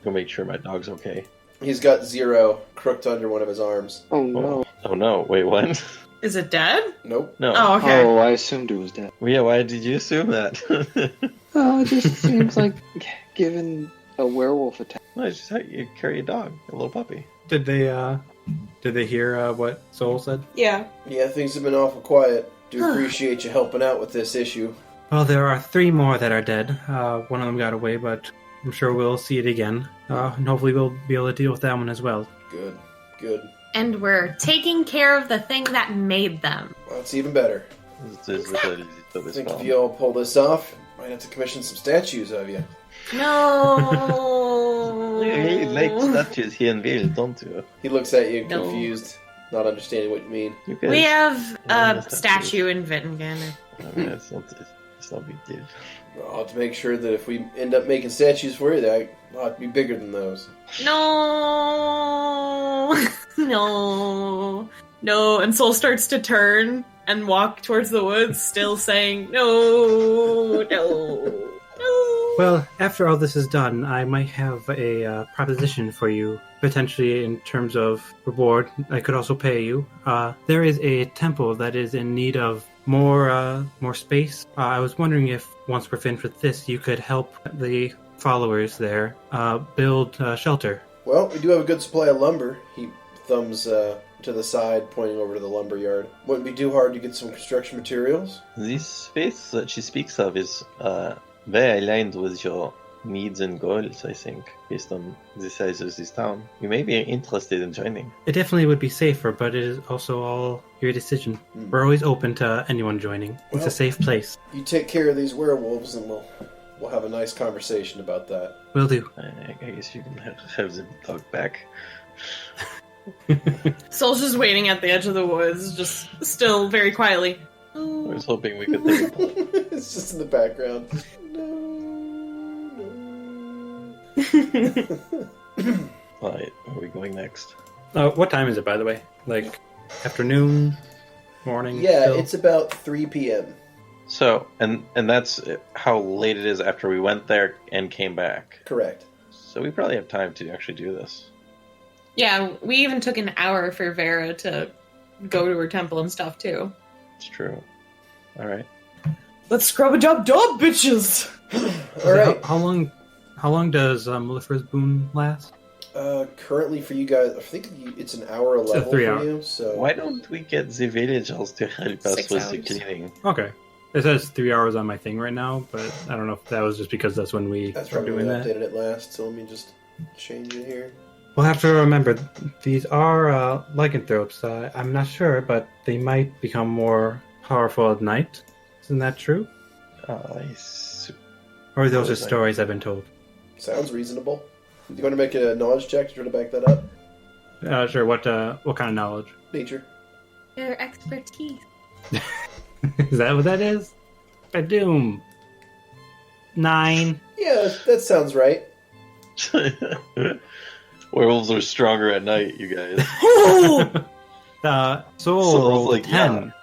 go make sure my dog's okay. He's got 0 crooked under one of his arms. Oh no. Oh no, wait, what? Is it dead? Nope. No. Oh, okay. Oh, I assumed it was dead. Well, yeah, why did you assume that? Oh, it just seems like given a werewolf attack. No, it's just how you carry a dog, a little puppy. Did they hear what Soul said? Yeah. Yeah, things have been awful quiet. Do appreciate you helping out with this issue. Well, there are 3 more that are dead. One of them got away, but I'm sure we'll see it again. And hopefully we'll be able to deal with that one as well. Good. Good. And we're taking care of the thing that made them. Well, it's even better. It's little easy to I this think if film. you all pull this off, might have to commission some statues of you. No. You like statues here in Vale, don't you? He looks at you, No. confused, not understanding what you mean. You guys, We have Yeah, a statue in Wittingen. I mean, it's not a big deal. I'll have to make sure that if we end up making statues for you, that will have to be bigger than those. No. No. No. And Soul starts to turn and walk towards the woods, still saying, no, no, no. Well, after all this is done, I might have a proposition for you, potentially in terms of reward. I could also pay you. There is a temple that is in need of more space. I was wondering if, once we're finished with this, you could help the followers there build shelter. Well, we do have a good supply of lumber. He thumbs to the side, pointing over to the lumber yard. Wouldn't be too hard to get some construction materials. This space that she speaks of is very aligned with your needs and goals, I think, based on the size of this town. You may be interested in joining. It definitely would be safer, but it is also all your decision. We're always open to anyone joining. It's Well- a safe place. You take care of these werewolves, and we'll have a nice conversation about that. Will do. I guess you can have the dog back. Soul's just waiting at the edge of the woods, just still very quietly. I was hoping we could take it. It's just in the background. Alright, where are we going next? What time is it, by the way? Like, afternoon? Morning? Yeah, still? it's about 3 p.m. So, and that's how late it is after we went there and came back. Correct. So we probably have time to actually do this. Yeah, we even took an hour for Vera to go to her temple and stuff, too. It's true. Alright. Let's scrub a job, bitches! All right. How long does Mellifera's boon last? Currently for you guys, I think it's an hour a level 3 for hours. you. So Why don't we get the villagers to help us 6 with the hours. cleaning? Okay. It says 3 hours on my thing right now, but I don't know if that was just because that's when we that's were probably doing when I that. updated it last. So let me just change it here. We'll have to remember, these are lycanthropes. I'm not sure, but they might become more powerful at night. Isn't that true? Or are those just stories I've been told? Sounds reasonable. Do you want to make a knowledge check to try to back that up? Sure. What kind of knowledge? Nature. Your expertise. Is that what that is? Badoom. 9. Yeah, that sounds right. Werewolves are stronger at night, you guys. Soul Soul's rolled like, a 10,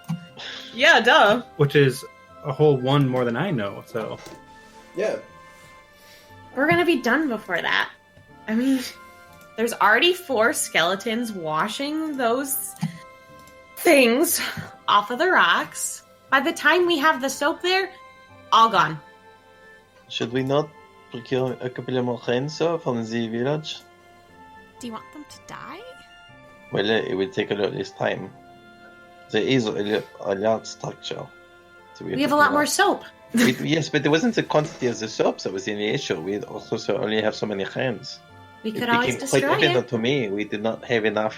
Yeah, duh. which is a whole 1 more than I know. So Yeah. We're gonna be done before that. I mean, there's already 4 skeletons washing those things off of the rocks. By the time we have the soap there, all gone. Should we not procure a couple of more hands from the village? Do you want them to die? Well, it will take a lot less time. There is a large structure. So We have a lot more soap. Yes, but there wasn't the quantity of the soap that was in the issue. We also only have so many hands. We It could always became quite destroy evident it. to me we did not have enough.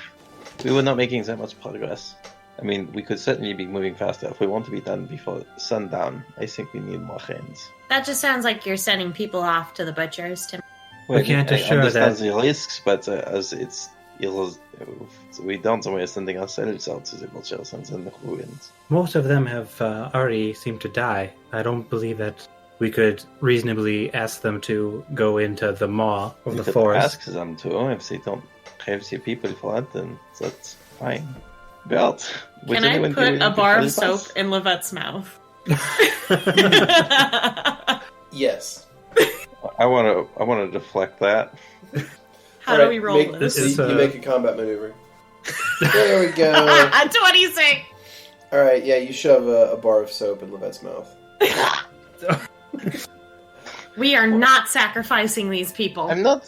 We were not making that much progress. I mean, we could certainly be moving faster. If we want to be done before sundown, I think we need more hands. That just sounds like you're sending people off to the butchers to... Well, can't I assure understand that- the risks, but as we don't, so we're sending ourselves out to the butchers and then the ruins. most of them have already seemed to die. I don't believe that we could reasonably ask them to go into the maw of We the could forest. ask them to. If they don't have the people for it, then that's fine. But would Can I anyone be put willing a to bar of help soap us? in Lovette's mouth? Yes. I want to deflect that. How All do right, we roll make, this? This is, you make a combat maneuver. There we go. 26! Alright, yeah, you shove a bar of soap in Lovette's mouth. We are not sacrificing these people. I'm not.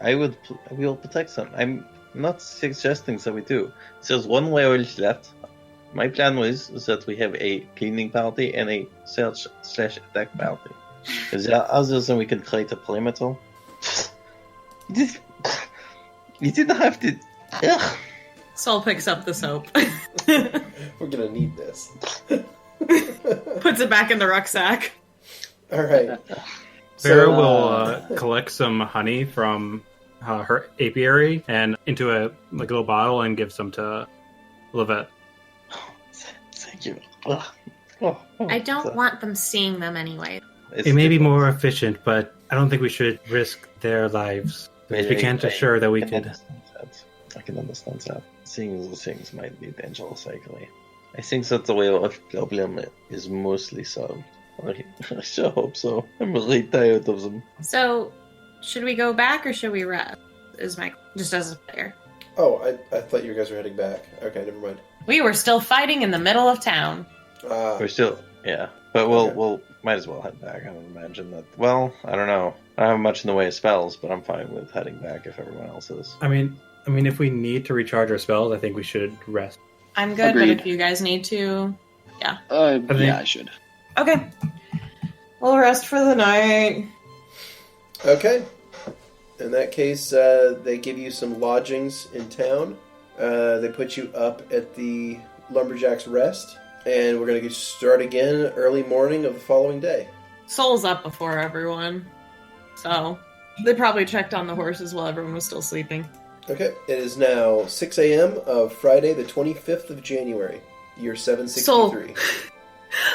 I will protect them. I'm not suggesting that we do. There's one werewolf left. My plan was that we have a cleaning party and a search/attack party. Is there others and we can create a perimeter? You didn't have to. Ugh. Sol picks up the soap. We're gonna need this. Puts it back in the rucksack. Alright. Vera will collect some honey from her apiary and into a little bottle and give some to Lovette. Thank you. Ugh. Oh, I don't want them seeing them anyway. It may be more efficient, but I don't think we should risk their lives. We can't assure that we could. I can understand that. Seeing those things might be dangerous, actually. I think that the werewolf problem is mostly solved. I sure hope so. I'm really tired of them. So, should we go back or should we rest? Is my just as a player. Oh, I thought you guys were heading back. Okay, never mind. We were still fighting in the middle of town. We're still, yeah. But we'll might as well head back. I would imagine that. Well, I don't know. I don't have much in the way of spells, but I'm fine with heading back if everyone else is. I mean, if we need to recharge our spells, I think we should rest. I'm good, Agreed. but if you guys need to... Yeah, I should. Okay. We'll rest for the night. Okay. In that case, they give you some lodgings in town. They put you up at the Lumberjack's Rest. And we're going to start again early morning of the following day. Sol's up before everyone. So, they probably checked on the horses while everyone was still sleeping. Okay. It is now 6 a.m. of Friday, the 25th of January, year 763.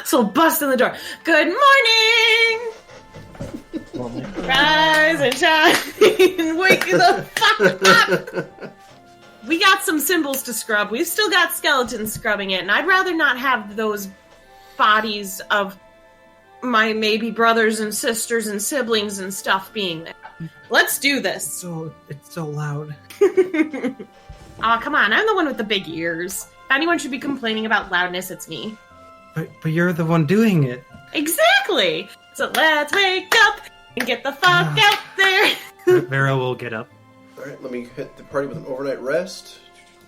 Sol bust in the door. Good morning! Rise and shine! Wake the fuck up! We got some symbols to scrub. We've still got skeletons scrubbing it, and I'd rather not have those bodies of my maybe brothers and sisters and siblings and stuff being there. Let's do this. It's so loud. Aw, come on, I'm the one with the big ears. If anyone should be complaining about loudness, it's me. But you're the one doing it. Exactly! So let's wake up and get the fuck out there! Vera will get up. All right, let me hit the party with an overnight rest.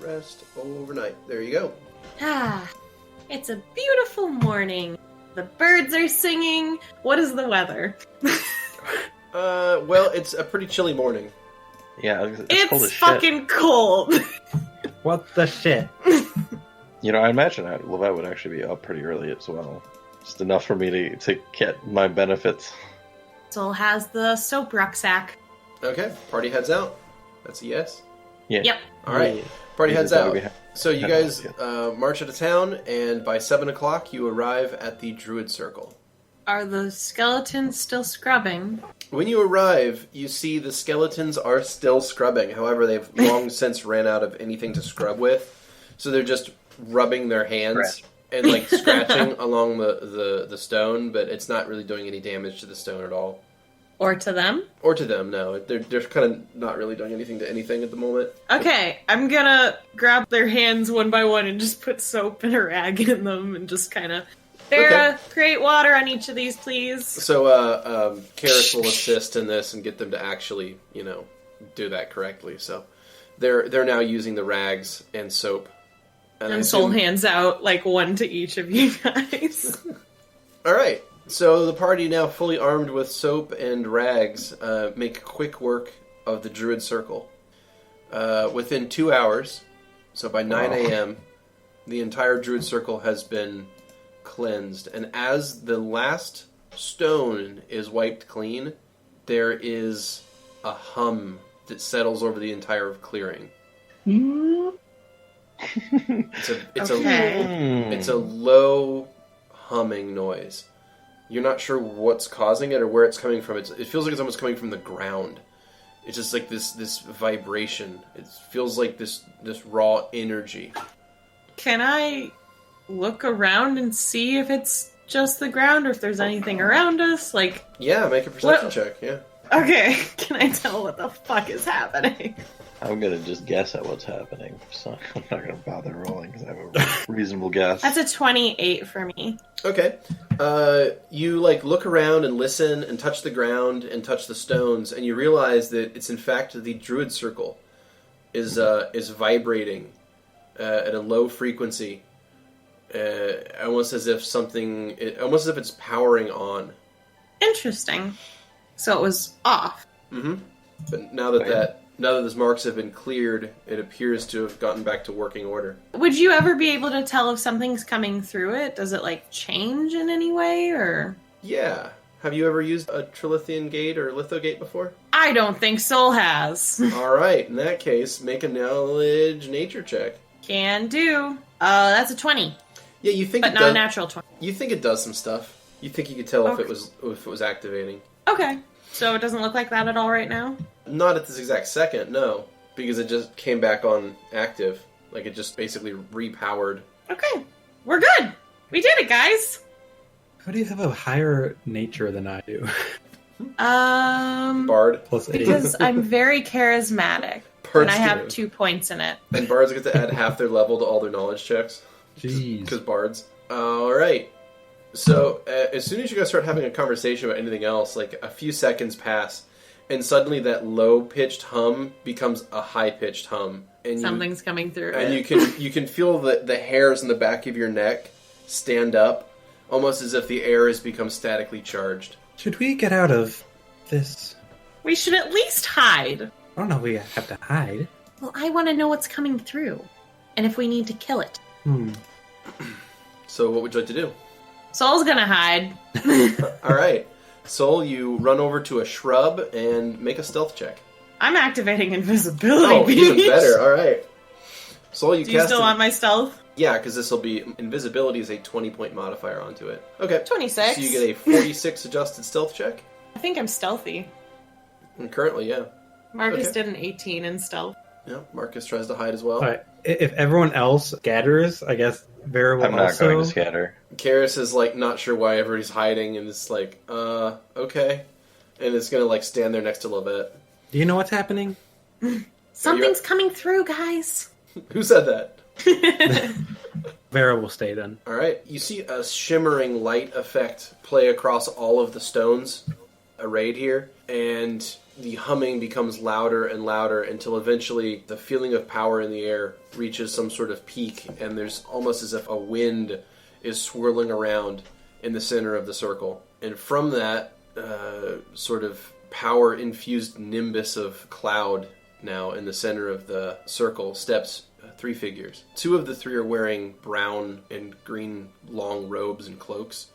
Rest overnight. There you go. Ah, it's a beautiful morning. The birds are singing. What is the weather? Well, it's a pretty chilly morning. Yeah, it's cold as It's shit. fucking cold. What the shit? You know, I imagine that Lovette would actually be up pretty early as well. Just enough for me to get my benefits. Soul has the soap rucksack. Okay, party heads out. That's a yes. Yeah. Yep. All right, party heads That out. would be So you head guys out, march out of town, and by 7 o'clock you arrive at the Druid Circle. Are the skeletons still scrubbing? When you arrive, you see the skeletons are still scrubbing. However, they've long since ran out of anything to scrub with, so they're just rubbing their hands and like scratching along the stone, but it's not really doing any damage to the stone at all. Or to them? Or to them, no. They're kind of not really doing anything to anything at the moment. Okay, I'm gonna grab their hands one by one and just put soap and a rag in them and just kind of... Vera, create water on each of these, please. So, Karis will assist in this and get them to actually, do that correctly. So, they're now using the rags and soap. And Soul hands out, like, one to each of you guys. All right. So the party, now fully armed with soap and rags, make quick work of the Druid Circle. Within 2 hours, so by 9 a.m., the entire Druid Circle has been cleansed. And as the last stone is wiped clean, there is a hum that settles over the entire clearing. It's a low humming noise. You're not sure what's causing it or where it's coming from. It feels like it's almost coming from the ground. It's just like this vibration. It feels like this raw energy. Can I look around and see if it's just the ground or if there's anything around us? Like, yeah, make a perception check. Yeah. Okay, can I tell what the fuck is happening? I'm gonna just guess at what's happening. So I'm not gonna bother rolling because I have a reasonable guess. That's a 28 for me. Okay. You look around and listen and touch the ground and touch the stones, and you realize that it's in fact the Druid Circle is vibrating at a low frequency, almost as if it's powering on. Interesting. So it was off. Mm-hmm. But now that those marks have been cleared, it appears to have gotten back to working order. Would you ever be able to tell if something's coming through it? Does it, change in any way, or...? Yeah. Have you ever used a Trilithian gate or litho gate before? I don't think Soul has. Alright, in that case, make a knowledge nature check. Can do. That's a 20. Yeah, you think but it not does... a natural 20. You think it does some stuff. You think you could tell if it was activating. Okay. So it doesn't look like that at all right now? Not at this exact second, no. Because it just came back on active. Like, it just basically repowered. Okay. We're good! We did it, guys! How do you have a higher nature than I do? Bard. Plus 8. Because I'm very charismatic. Bards and I have do. 2 points in it. And bards get to add half their level to all their knowledge checks. Jeez. Because bards. Alright. So, as soon as you guys start having a conversation about anything else, a few seconds pass, and suddenly that low-pitched hum becomes a high-pitched hum. And Something's coming through. And you can feel the hairs in the back of your neck stand up, almost as if the air has become statically charged. Should we get out of this? We should at least hide. I don't know if we have to hide. Well, I want to know what's coming through. And if we need to kill it. So what would you like to do? Soul's gonna hide. Alright. Soul, you run over to a shrub and make a stealth check. I'm activating invisibility. Oh, even better. Alright. Soul, Do you still want my stealth? Yeah, because this will be... Invisibility is a 20-point modifier onto it. Okay. 26. So you get a 46 adjusted stealth check? I think I'm stealthy. And currently, yeah. Markus did an 18 in stealth. Yeah, Markus tries to hide as well. Alright. If everyone else scatters, I guess Vera will I'm not also... going to scatter. Karis is, not sure why everybody's hiding, and it's okay. And it's gonna, stand there next to Lovette. Do you know what's happening? Something's coming through, guys. Who said that? Vera will stay then. Alright, you see a shimmering light effect play across all of the stones arrayed here, and the humming becomes louder and louder until eventually the feeling of power in the air reaches some sort of peak, and there's almost as if a wind is swirling around in the center of the circle. And from that sort of power-infused nimbus of cloud now in the center of the circle steps 3 figures. 2 of the 3 are wearing brown and green long robes and cloaks,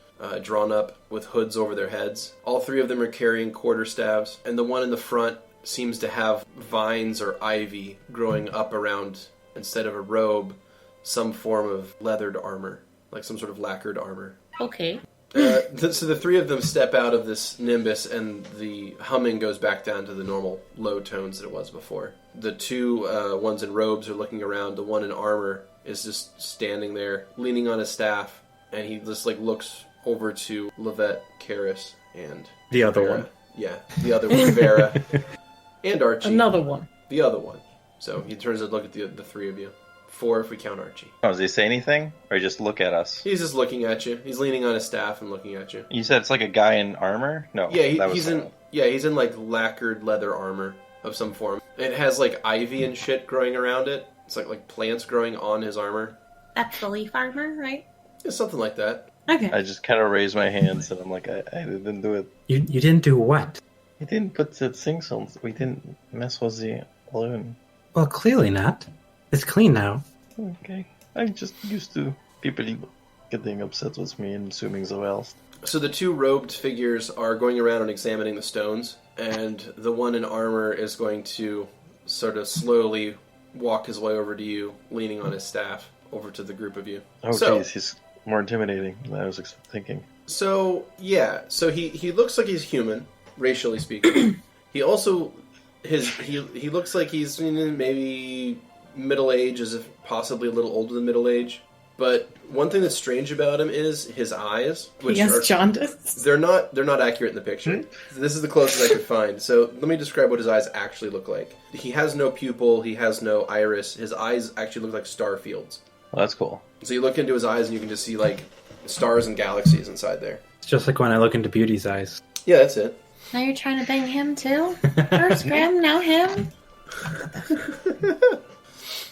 drawn up with hoods over their heads. All 3 of them are carrying quarterstaffs, and the one in the front seems to have vines or ivy growing up around, instead of a robe, some form of leathered armor, like some sort of lacquered armor. Okay. So the 3 of them step out of this nimbus, and the humming goes back down to the normal low tones that it was before. The 2 ones in robes are looking around. The one in armor is just standing there, leaning on his staff, and he just looks over to Lovette, Karis, and The other Vera. one. Yeah, the other one, Vera, and Archie. Another one. The other one. So he turns to look at the 3 of you. 4 if we count Archie. Oh, does he say anything? Or just look at us? He's just looking at you. He's leaning on his staff and looking at you. You said it's like a guy in armor? No. Yeah, that was he's in lacquered leather armor of some form. It has ivy and shit growing around it. It's like plants growing on his armor. That's the leaf armor, right? Yeah, something like that. Okay. I just kind of raise my hands and I'm like, I didn't do it. You didn't do what? We didn't put the things on. We didn't mess with the balloon. Well, clearly not. It's clean now. Okay. I'm just used to people getting upset with me and assuming the else. So the 2 robed figures are going around and examining the stones, and the one in armor is going to sort of slowly walk his way over to you, leaning on his staff, over to the group of you. Oh, So- geez, he's more intimidating than I was thinking. So, yeah. So he looks like he's human, racially speaking. He also... He looks like he's maybe middle age, as if possibly a little older than middle age. But one thing that's strange about him is his eyes, which He has are jaundice. they're not accurate in the picture. This is the closest I could find. So let me describe what his eyes actually look like. He has no pupil. He has no iris. His eyes actually look like star fields. Well, that's cool. So you look into his eyes and you can just see stars and galaxies inside there. It's just like when I look into Beauty's eyes. Yeah, that's it. Now you're trying to bang him too? First Grem, now him?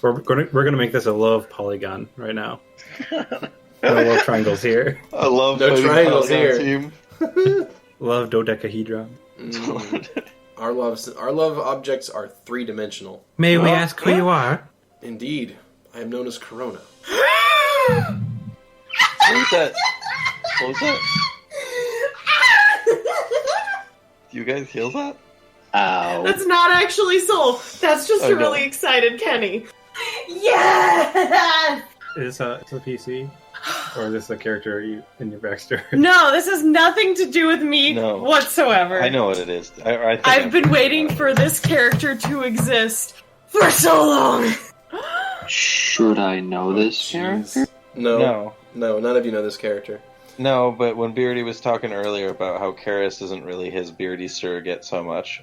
We're gonna make this a love polygon right now. No love triangles here. I love No fighting triangles Polygon here. Team. Love dodecahedron. Our love objects are 3-dimensional. May we ask who you are? Indeed, I am known as Corona. What was that? What was that? Do you guys hear that? Ow. That's not actually Soul. That's just Oh, a no. really excited Keni. Yes! Is it's a PC? Or is this a character in your backstory? No, this has nothing to do with me No. whatsoever. I know what it is. I think I've been waiting for this character to exist for so long. Should I know this character? No, none of you know this character. No, but when Beardy was talking earlier about how Karis isn't really his Beardy surrogate so much.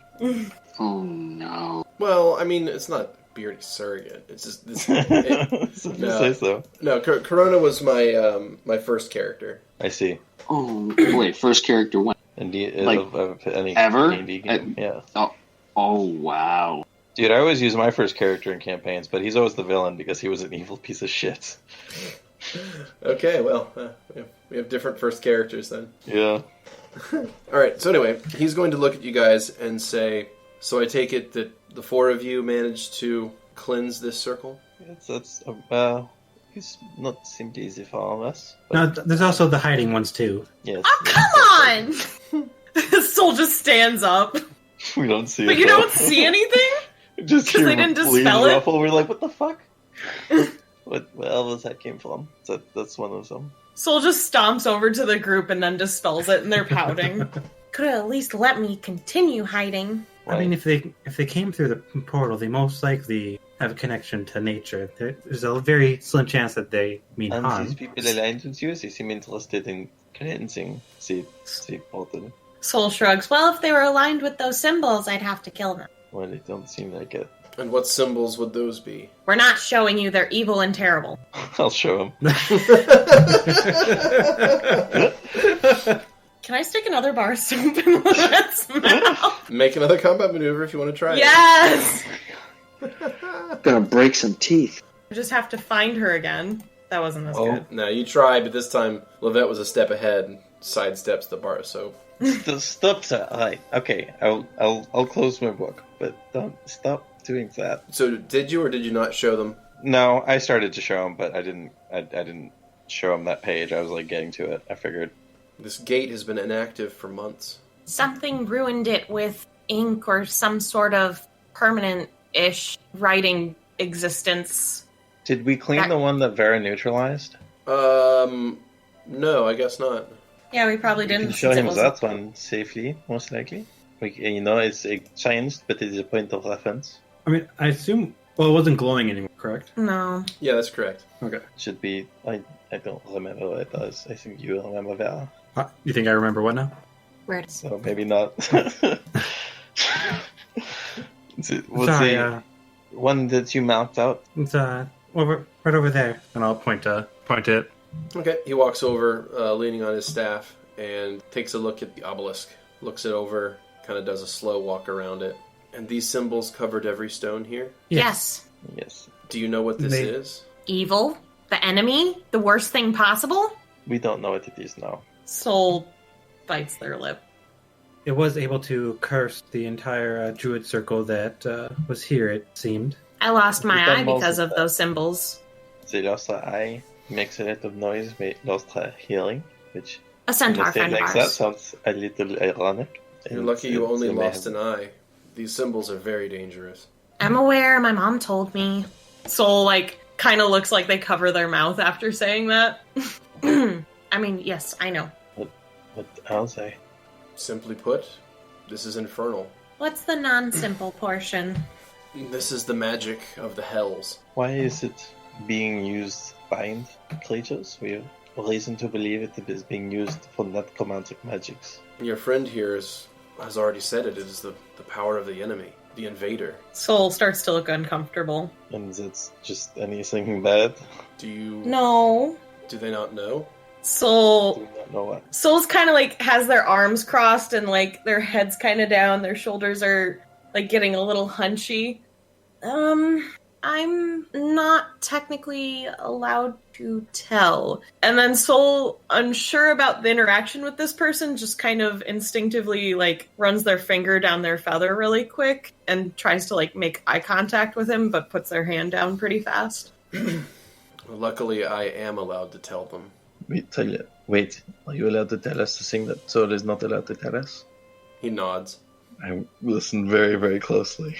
Oh no. Well, I mean, it's not Beardy surrogate. It's just So No. say so. No, Corona was my first character. I see. Oh wait, first character when? Indeed, Like, of any ever? D&D game. Yeah. Oh wow. Dude, I always use my first character in campaigns, but he's always the villain because he was an evil piece of shit. Okay, well, we have different first characters then. Yeah. Alright, so anyway, he's going to look at you guys and say, so I take it that the 4 of you managed to cleanse this circle? It's not simply easy for all of us. No, there's also the hiding ones too. Yes. Oh, come on! Soul just stands up. We don't see But it. you though. don't see anything? Just 'Cause hear they didn't leaves dispel it? ruffle. We're like, what the fuck? Where was that came from? That's one of them. Soul just stomps over to the group and then dispels it, and they're pouting. Could have at least let me continue hiding. I mean, if they came through the portal, they most likely have a connection to nature. There's a very slim chance that they mean And harm. these people aligned with you, they seem interested in cleansing the portal. Soul shrugs. Well, if they were aligned with those symbols, I'd have to kill them. Well, they don't seem like it. And what symbols would those be? We're not showing you they're evil and terrible. I'll show him. Can Can I stick another bar soap in Lovette's mouth? Make another combat maneuver if you want to try Yes! Gonna break some teeth. I just have to find her again. That wasn't as good. it. No, you try, but this time Lovette was a step ahead and sidesteps the bar of soap. Stop that. Alright, okay, I'll close my book, but don't stop doing that. So did you or did you not show them? No, I started to show him, but I didn't show him that page. I was like getting to it. I figured. This gate has been inactive for months. Something ruined it with ink or some sort of permanent-ish writing existence. Did we clean the one that Vera neutralized? No, I guess not. Yeah, we probably You didn't. can show since it him wasn't- that one safely, most likely. Like, it's changed, but it is a point of reference. I mean, I assume. Well, it wasn't glowing anymore, correct? No. Yeah, that's correct. Okay. Should be. I don't remember what it does. I think you remember Vera. You think I remember what now? Where it is. So maybe not. Was Sorry, the one that you marked out? it's over right over there, and I'll point it. Okay, he walks over, leaning on his staff, and takes a look at the obelisk. Looks it over, kind of does a slow walk around it. And these symbols covered every stone here? Yes. Yes. Do you know what this is? Evil? The enemy? The worst thing possible? We don't know what it is now. Soul bites their lip. It was able to curse the entire Druid Circle that was here, it seemed. I lost my We've done eye most because of of that. those symbols. They lost her eye, makes a lot of noise, lost her hearing, which A centaur when I say friend of like that ours. sounds a little ironic. You're And lucky you only they may lost have- an eye. These symbols are very dangerous. I'm aware, my mom told me. Soul, kind of looks like they cover their mouth after saying that. I mean, yes, I know. What are they? Simply put, this is infernal. What's the non-simple portion? This is the magic of the hells. Why is it being used to bind creatures? We have reason to believe it is being used for necromantic magics. Your friend here has already said it. It is the power of the enemy, the invader. Soul starts to look uncomfortable. And that's just anything bad? Do you... No. Do they not know? Do Soul... we not know what? Soul's kind of has their arms crossed and their heads kind of down, their shoulders are getting a little hunchy. I'm not technically allowed to tell. And then Soul, unsure about the interaction with this person, just kind of instinctively runs their finger down their feather really quick and tries to make eye contact with him, but puts their hand down pretty fast. Luckily, I am allowed to tell them. Wait, are you allowed to tell us the thing that Soul is not allowed to tell us? He nods. I listened very, very closely.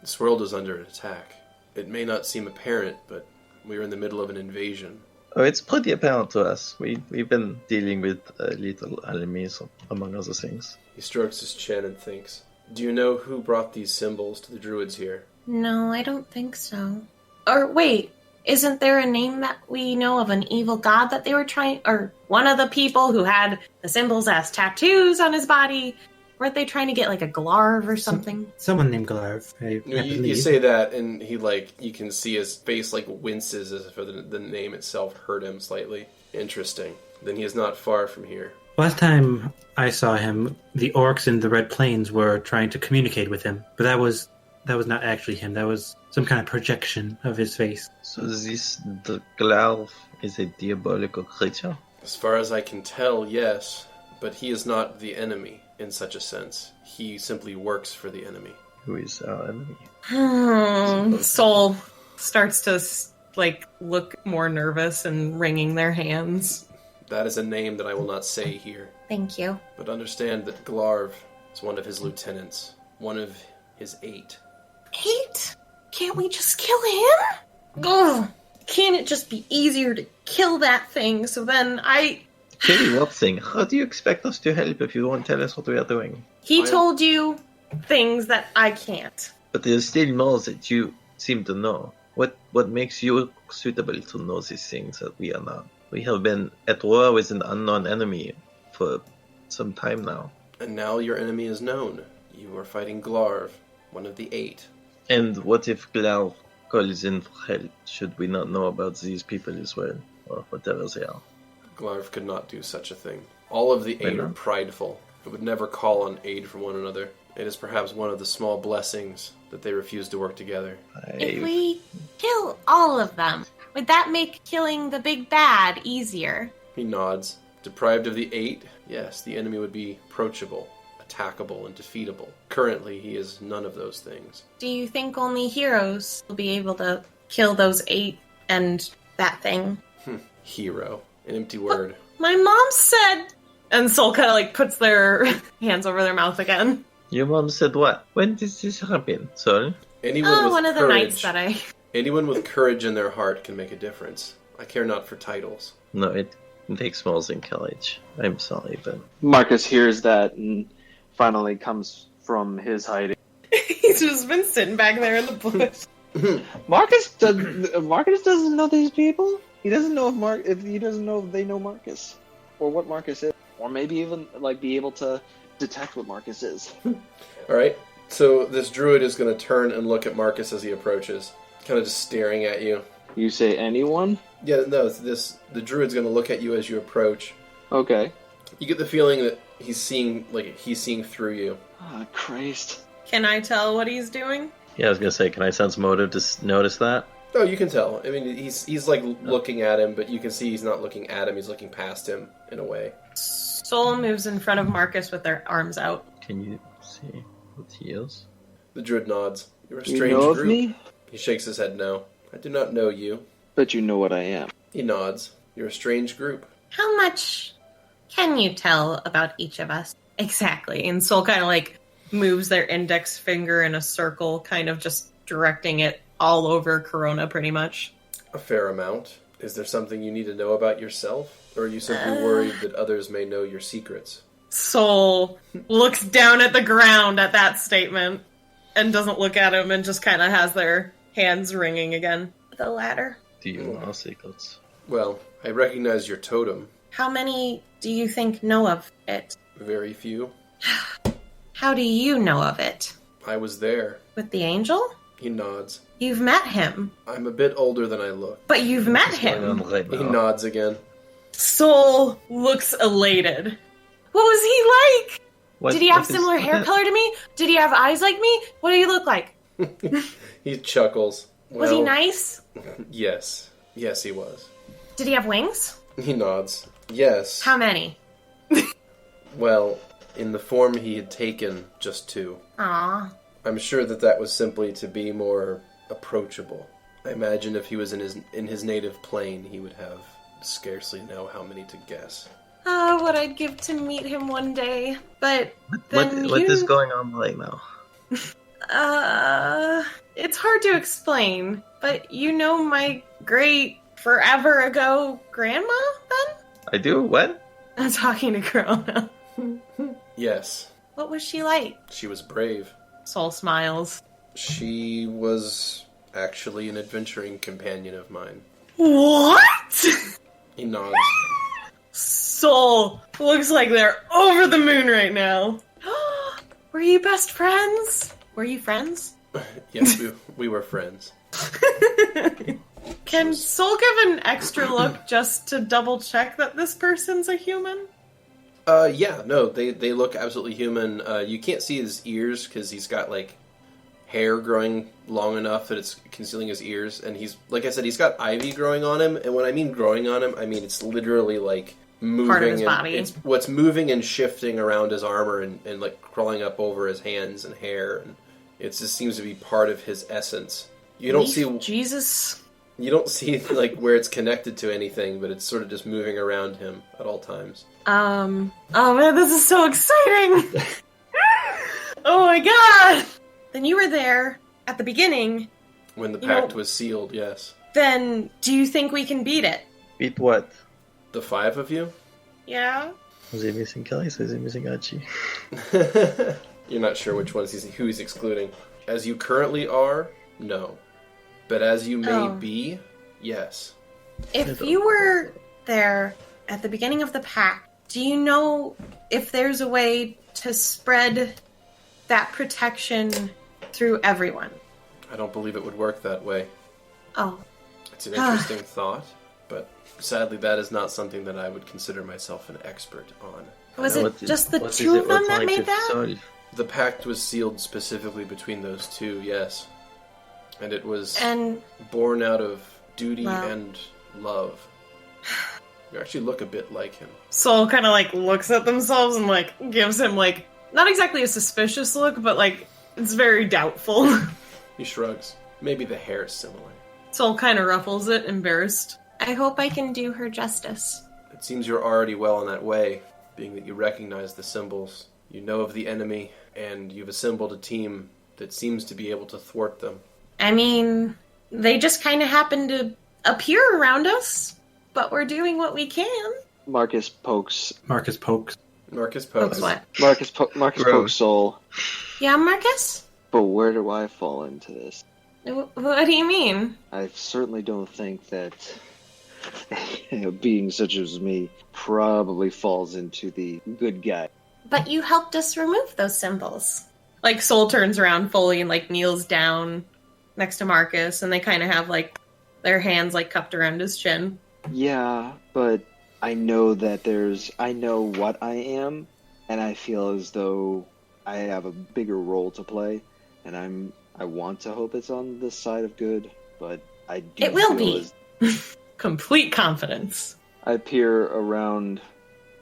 This world is under attack. It may not seem apparent, but we are in the middle of an invasion. Oh, it's pretty apparent to us. We've been dealing with little enemies, among other things. He strokes his chin and thinks, do you know who brought these symbols to the Druids here? No, I don't think so. Or wait, isn't there a name that we know of an evil god that they were trying, or one of the people who had the symbols as tattoos on his body? Weren't they trying to get a Glarv or something? Someone named Glarv. I You believe. say that, and he, you can see his face, winces as if the name itself hurt him slightly. Interesting. Then he is not far from here. Last time I saw him, the orcs in the Red Plains were trying to communicate with him, but that was not actually him. That was some kind of projection of his face. So the Glarv is a diabolical creature? As far as I can tell, yes, but he is not the enemy in such a sense. He simply works for the enemy. Who is our enemy? Soul starts to look more nervous and wringing their hands. That is a name that I will not say here. Thank you. But understand that Glarv is one of his lieutenants, one of his 8. 8? Can't we just kill him? Ugh. Can't it just be easier to kill that thing so then Kill what thing? How do you expect us to help if you won't tell us what we are doing? He told you things that I can't. But there's still more that you seem to know. What makes you suitable to know these things that we are not? We have been at war with an unknown enemy for some time now. And now your enemy is known. You are fighting Glarv, one of the 8. And what if Glarv calls in for help? Should we not know about these people as well? Or whatever they are? Glarv could not do such a thing. All of the Wait, eight no? are prideful, but would never call on aid from one another. It is perhaps one of the small blessings that they refuse to work together. If we kill all of them, would that make killing the big bad easier? He nods. Deprived of the eight, yes, the enemy would be approachable, attackable, and defeatable. Currently, he is none of those things. Do you think only heroes will be able to kill those 8 and that thing? Hero. An empty word. My mom said... And Soul kind of like puts their hands over their mouth again. Your mom said what? When did this happen? Sorry? Anyone with one of the courage, nights that I... anyone with courage in their heart can make a difference. I care not for titles. No, it takes more than courage. I'm sorry, but... Markus hears that and finally comes from his hiding. He's just been sitting back there in the bush. Markus doesn't know these people. He doesn't know if he doesn't know if they know Markus or what Markus is, or maybe even like be able to detect what Markus is. Alright, so this druid is going to turn and look at Markus as he approaches, kind of just staring at you. You say anyone? Yeah, no, the druid's going to look at you as you approach. Okay. You get the feeling that he's seeing through you. Ah, Christ. Can I tell what he's doing? Yeah, I was gonna say, can I sense motive to notice that? Oh, you can tell. I mean, he's like looking at him, but you can see he's not looking at him. He's looking past him in a way. Soul moves in front of Markus with their arms out. Can you see what he is? The druid nods. You're a You strange know of group. me? He shakes his head no. I do not know you. But you know what I am. He nods. You're a strange group. How much can you tell about each of us? Exactly. And Soul kind of like moves their index finger in a circle, kind of just directing it all over Corona pretty much. A fair amount. Is there something you need to know about yourself? Or are you simply worried that others may know your secrets? Soul looks down at the ground at that statement and doesn't look at him and just kind of has their hands ringing again. The ladder. Do you know secrets? Well, I recognize your totem. How many do you think know of it? Very few. How do you know of it? I was there. With the angel? He nods. You've met him. I'm a bit older than I look. But you've met What's going on him. right He now? nods again. Soul looks elated. What was he like? What- Did he have what is- similar hair color to me? Did he have eyes like me? What did he look like? He chuckles. Was he Well, nice? Yes. Yes, he was. Did he have wings? He nods. Yes. How many? Well, in the form he had taken, just 2. Aw. I'm sure that was simply to be more approachable. I imagine if he was in his native plane, he would have scarcely know how many to guess. Oh, what I'd give to meet him one day. But then What is going on right now? it's hard to explain. But you know my great forever ago grandma, then? I do? What? I'm talking to Corona. Yes, What was she like? she was brave. Soul smiles. She was actually an adventuring companion of mine. What? He nods. Soul looks like they're over the moon right now. Were you best friends? Were you friends? Yes, we were friends. Can Soul give an extra look just to double check that this person's a human? Yeah, no, they look absolutely human. You can't see his ears because he's got, like, hair growing long enough that it's concealing his ears. And he's, like I said, he's got ivy growing on him. And when I mean growing on him, I mean it's literally, like, moving. Part of his and body. It's what's moving and shifting around his armor and, like, crawling up over his hands and hair. And it just seems to be part of his essence. You don't see... Jesus. You don't see, like, where it's connected to anything, but it's sort of just moving around him at all times. Oh man, this is so exciting! Oh my god! Then you were there at the beginning. When the You pact know- was sealed, yes. Then do you think we can beat it? Beat what? The 5 of you? Yeah? Was he missing Kais? Was he missing Archie? You're not sure which ones who he's excluding. As you currently are, no. But as you may Oh. be, yes. If you were there at the beginning of the pact, do you know if there's a way to spread that protection through everyone? I don't believe it would work that way. Oh. It's an interesting thought. but sadly that is not something that I would consider myself an expert on. Was it just the two of them that made that? The pact was sealed specifically between those two, yes. And it was born out of duty and love. You actually look a bit like him. Soul kind of like looks at themselves and like gives him like not exactly a suspicious look, but like it's very doubtful. He shrugs. Maybe the hair is similar. Soul kind of ruffles it, embarrassed. I hope I can do her justice. It seems you're already well on that way, being that you recognize the symbols. You know of the enemy, and you've assembled a team that seems to be able to thwart them. I mean, they just kind of happen to appear around us, but we're doing what we can. Markus pokes. Markus pokes. Markus pokes. What? Markus pokes Soul. Yeah, Markus? But where do I fall into this? What do you mean? I certainly don't think that a being such as me probably falls into the good guy. But you helped us remove those symbols. Like, Soul turns around fully and, like, kneels down next to Markus, and they kind of have, like, their hands, like, cupped around his chin. Yeah, but I know that I know what I am, and I feel as though I have a bigger role to play, and I want to hope it's on the side of good, but I do It will feel be. Complete confidence. I peer around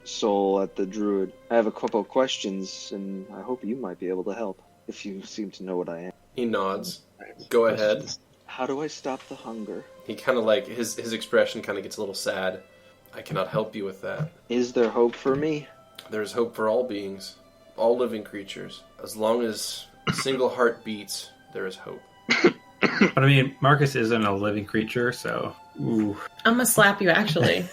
Soul at the Druid. I have a couple of questions, and I hope you might be able to help, if you seem to know what I am. He nods. Go ahead. How do I stop the hunger? He kind of like, his expression kind of gets a little sad. I cannot help you with that. Is there hope for me? There is hope for all beings, all living creatures. As long as a single heart beats, there is hope. But I mean, Markus isn't a living creature, so... Ooh. I'm gonna slap you, actually.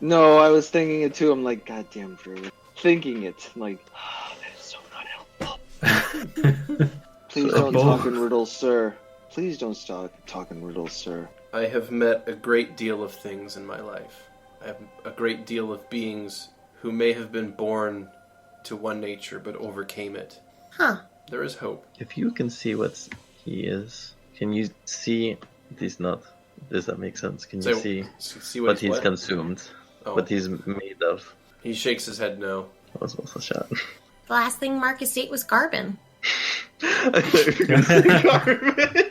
No, I was thinking it too. I'm like, goddamn Druid. Thinking it. I'm like, that is so not helpful. Please don't talk in riddles, sir. Please don't talk in riddles, sir. I have met a great deal of things in my life. I have a great deal of beings who may have been born to one nature but overcame it. Huh. There is hope. If you can see what he is, can you see he's not? Does that make sense? Can you see what he's consumed? Oh. What he's made of? He shakes his head no. That was also a shot. The last thing Markus ate was Garbin. I thought you were going to say garbage.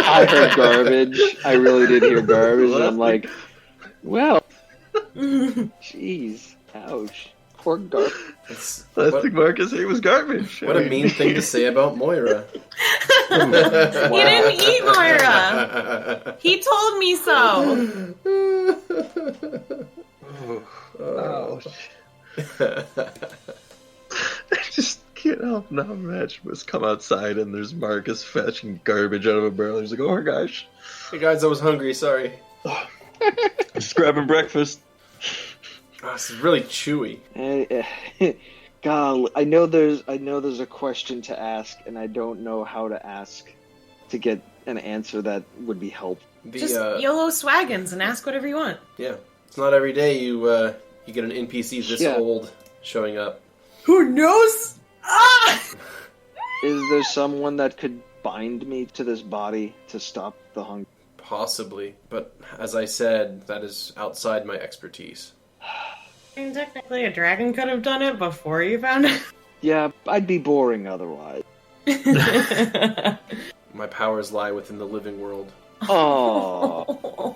I heard garbage. I really did hear garbage, and I'm like, well, jeez, ouch. Poor garbage. I think Markus ate was garbage. What a mean thing to say about Moira. He didn't eat Moira. He told me so. Ouch. I just can't help not imagine us come outside and there's Markus fetching garbage out of a barrel. He's like, oh my gosh. Hey guys, I was hungry, sorry. Just grabbing breakfast. Oh, this is really chewy. God, I know there's a question to ask, and I don't know how to ask to get an answer that would be helpful. Just YOLO swaggins and ask whatever you want. Yeah, it's not every day you get an NPC this old showing up. Who knows? Ah! Is there someone that could bind me to this body to stop the hunger? Possibly, but as I said, that is outside my expertise. I mean, technically, a dragon could have done it before you found it. Yeah, I'd be boring otherwise. My powers lie within the living world. Oh.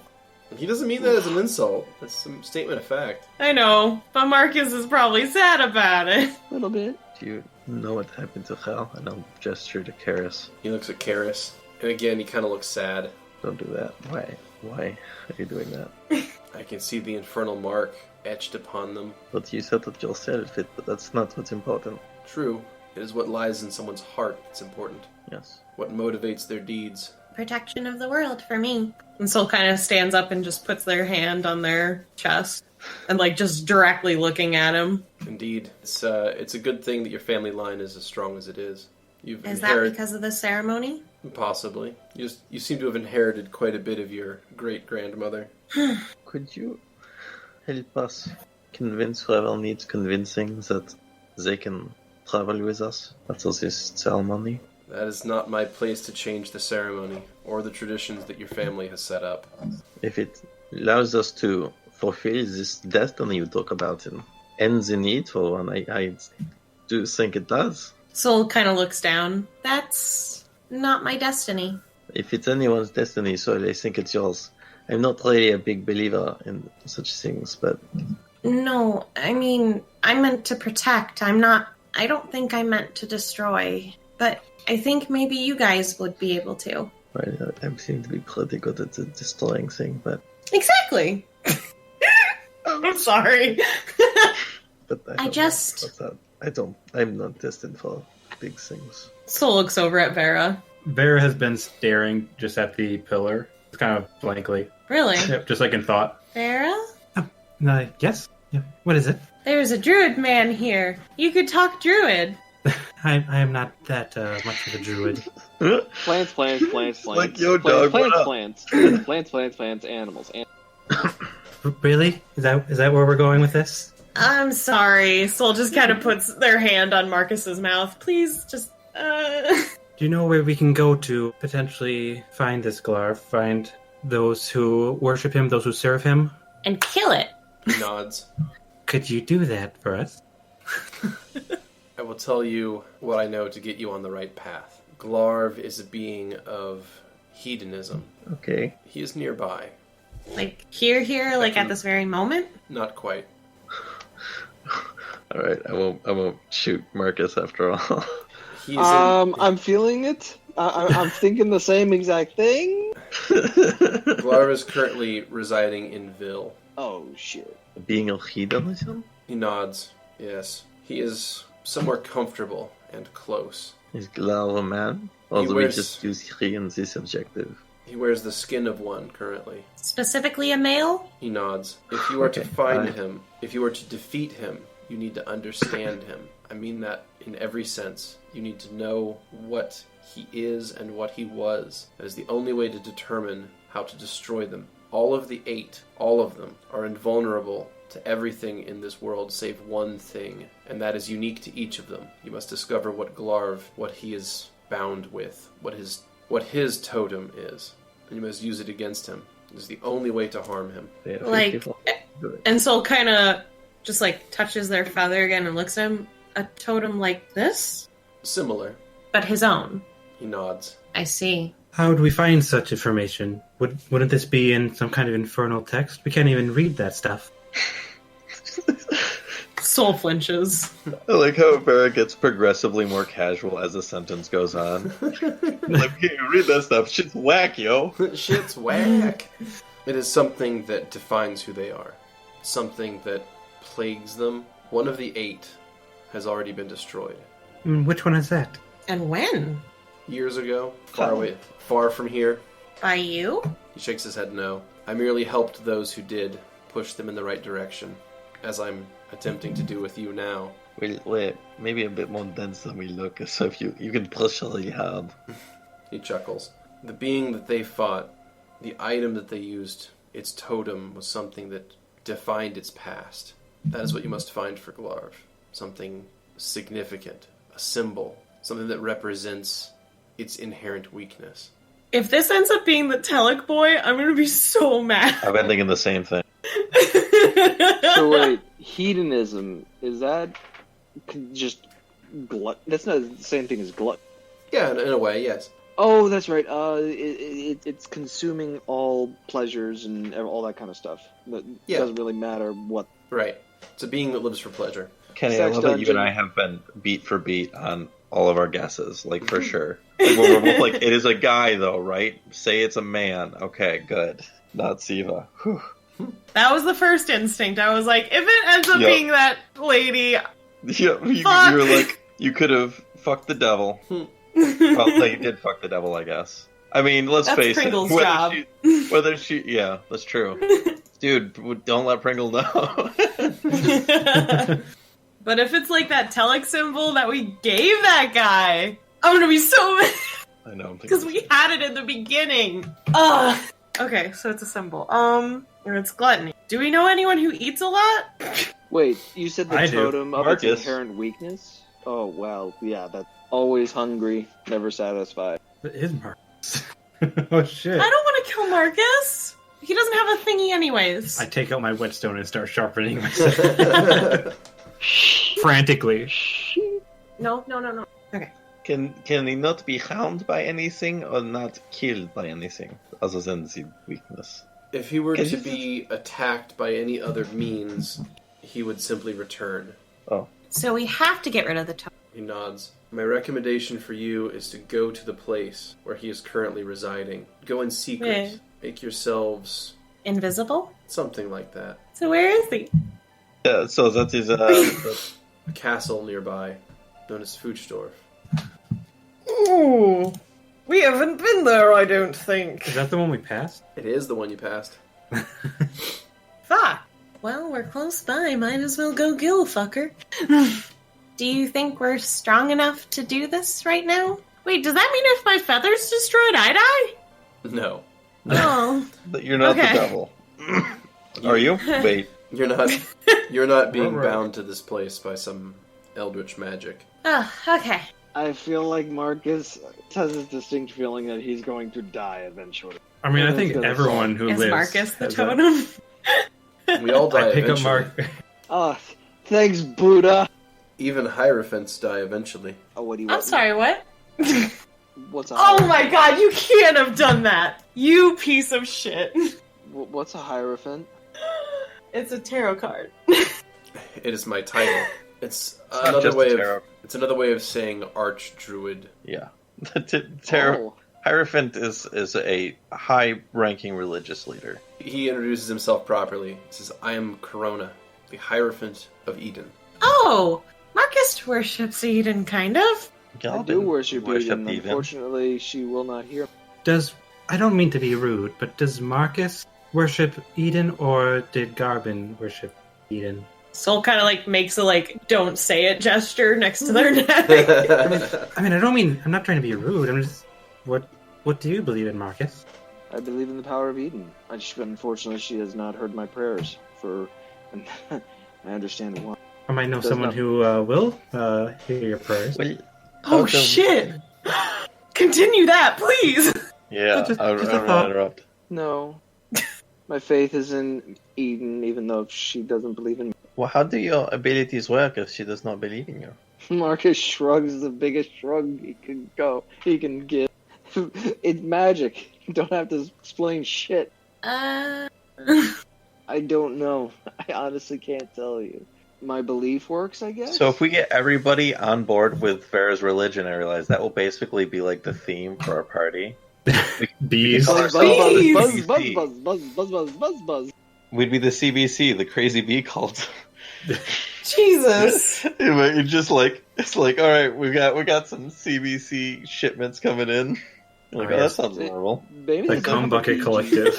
He doesn't mean that as an insult. That's a statement of fact. I know, but Markus is probably sad about it. A little bit. Do you know what happened to Hal? And I'll gesture to Karis. He looks at Karis, and again, he kind of looks sad. Don't do that. Why? Why are you doing that? I can see the infernal mark etched upon them. But you said that you'll set it, but that's not what's important. True. It is what lies in someone's heart that's important. Yes. What motivates their deeds. Protection of the world for me. And Soul kind of stands up and just puts their hand on their chest and, like, just directly looking at him. Indeed. It's a good thing that your family line is as strong as it is. Is that because of the ceremony? Possibly. You seem to have inherited quite a bit of your great-grandmother. Could you help us convince whoever needs convincing that they can travel with us after this ceremony? That is not my place to change the ceremony or the traditions that your family has set up. If it allows us to fulfill this destiny you talk about and end the need for one, I do think it does. Soul kind of looks down. That's not my destiny. If it's anyone's destiny, so I think it's yours. I'm not really a big believer in such things, but... No, I mean, I meant to protect. I don't think I meant to destroy. But I think maybe you guys would be able to. Right, I seem to be pretty good at the destroying thing, but... Exactly! I'm sorry. But I'm not destined for big things. Soul looks over at Vera. Vera has been staring just at the pillar, kind of blankly. Really? Yep, just like in thought. Vera? Yes? Yeah. What is it? There's a druid man here. You could talk druid. I am not that much of a druid. Plants. Like, yo, dog, plants, animals. Really? Is that where we're going with this? I'm sorry. Soul just kind of puts their hand on Markus's mouth. Please, just, Do you know where we can go to potentially find this Glarv? Find those who worship him, those who serve him? And kill it. He nods. Could you do that for us? I will tell you what I know to get you on the right path. Glarv is a being of hedonism. Okay. He is nearby. Like, here, like at this very moment? Not quite. Alright, I won't shoot Markus after all. He is I'm feeling it. I'm thinking the same exact thing. Glarv is currently residing in Vil. Oh, shit. Being a hedonism? He nods. Yes. He is somewhere comfortable and close. Is Glau a man? Or do we just use he in this objective? He wears the skin of one currently. Specifically a male? He nods. If you are to find him, if you are to defeat him, you need to understand him. I mean that in every sense. You need to know what he is and what he was. That is the only way to determine how to destroy them. All of the 8, all of them, are invulnerable to everything in this world save one thing, and that is unique to each of them. You must discover what Glarv, what he is bound with, what his totem is, and you must use it against him. It is the only way to harm him. Like, and Soul kind of just like touches their feather again and looks at him. A totem like this? Similar. But his own. He nods. I see. How would we find such information? Wouldn't this be in some kind of infernal text? We can't even read that stuff. Soul flinches. I like how Vera gets progressively more casual as the sentence goes on. Like, hey, read that stuff. Shit's whack, yo. Shit's whack. It is something that defines who they are. Something that plagues them. One of the 8 has already been destroyed. Which one is that? And when? Years ago. Far away. Far from here. By you? He shakes his head no. I merely helped those who did, push them in the right direction, as I'm attempting to do with you now. Wait, maybe a bit more dense than we look, so if you can push really hard. He chuckles. The being that they fought, the item that they used, its totem, was something that defined its past. That is what you must find for Glarv. Something significant, a symbol, something that represents its inherent weakness. If this ends up being the Telic boy, I'm going to be so mad. I've been thinking the same thing. So wait, hedonism, is that just glut? That's not the same thing as glut. Yeah, in a way, yes. Oh, that's right. It's consuming all pleasures and all that kind of stuff. It doesn't really matter what. Right. It's a being that lives for pleasure. Kenny, Sex I love that you and I have been beat for beat on all of our guesses, like, for sure. Like, we're both like, it is a guy, though, right? Say it's a man. Okay, good. Not Siva. Whew. That was the first instinct. I was like, if it ends up being that lady... Yeah, you were like, you could have fucked the devil. Well, no, you did fuck the devil, I guess. I mean, let's face Pringle's it. job. Yeah, that's true. Dude, don't let Pringle know. But if it's like that Telic symbol that we gave that guy, I'm gonna be so mad. I know. Because we had it in the beginning. Ugh. Okay, so it's a symbol. And it's gluttony. Do we know anyone who eats a lot? Wait, you said the I do. totem of its Markus. inherent weakness? Oh, well, yeah, that's always hungry, never satisfied. It is Markus. Oh shit. I don't want to kill Markus. He doesn't have a thingy anyways. I take out my whetstone and start sharpening myself. Frantically. No. Can he not be harmed by anything or not killed by anything other than the weakness? If he were to be attacked by any other means, he would simply return. Oh. So we have to get rid of the totem. He nods. My recommendation for you is to go to the place where he is currently residing. Go in secret. Yeah. Make yourselves Invisible? something like that. So where is he? Yeah, so that is A castle nearby, known as Fuchdorf. Ooh. We haven't been there, I don't think. Is that the one we passed? It is the one you passed. Fuck. Well, we're close by. Might as well go gill, fucker. Do you think we're strong enough to do this right now? Wait, does that mean if my feather's destroyed, I die? No. Oh. But you're not Okay. the devil. Are you? Wait. You're not being Right. bound to this place by some eldritch magic. Oh, okay. I feel like Markus has this distinct feeling that he's going to die eventually. I mean, I Yeah, think that's everyone who Is lives. Markus the has that. totem? We all die I pick up eventually. Mark. Oh, thanks, Buddha! Even Hierophants die eventually. Oh, what do you I'm want? sorry, what? What's a Oh my god, you can't have done that! You piece of shit. What's a Hierophant? It's a tarot card. It is my title. It's not another just way a of tarot. it's another way of saying Archdruid. Yeah. Tarot. Oh, Hierophant is a high-ranking religious leader. He introduces himself properly. He says, "I am Corona, the Hierophant of Eden." Oh! Markus worships Eden, kind of. I do worship Worship Eden. Eden. Unfortunately, she will not hear. I don't mean to be rude, but does Markus worship Eden or did Garvin worship Eden? Soul kind of makes a don't say it gesture next to their neck. I mean, I'm not trying to be rude. I'm just, what do you believe in, Markus? I believe in the power of Eden. Unfortunately, she has not heard my prayers and I understand why. I might know Does someone not- who will hear your prayers. Well, Oh okay. shit! Continue that, please! Yeah, Just I'll a thought. interrupt. No. My faith is in Eden, even though she doesn't believe in me. Well, how do your abilities work if she does not believe in you? Markus shrugs the biggest shrug he can give. It's magic. You don't have to explain shit. Uh... I don't know. I honestly can't tell you. My belief works, I guess? So if we get everybody on board with Vera's religion, I realize that will basically be like the theme for our party. Bees. Buzz, Buzz, buzz, buzz, buzz, buzz, buzz, buzz, buzz, buzz, buzz, buzz. We'd be the CBC, the crazy bee cult. Jesus! It's just it's all right. We got some CBC shipments coming in. You're like, Oh, oh, that yes. sounds normal. Maybe The they don't Cum have Bucket PG. Collective.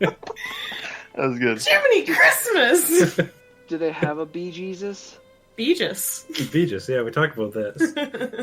That was good. Jiminy Christmas! Do they have a Bee Jesus? Beegis. Beegis, yeah, we talked about this.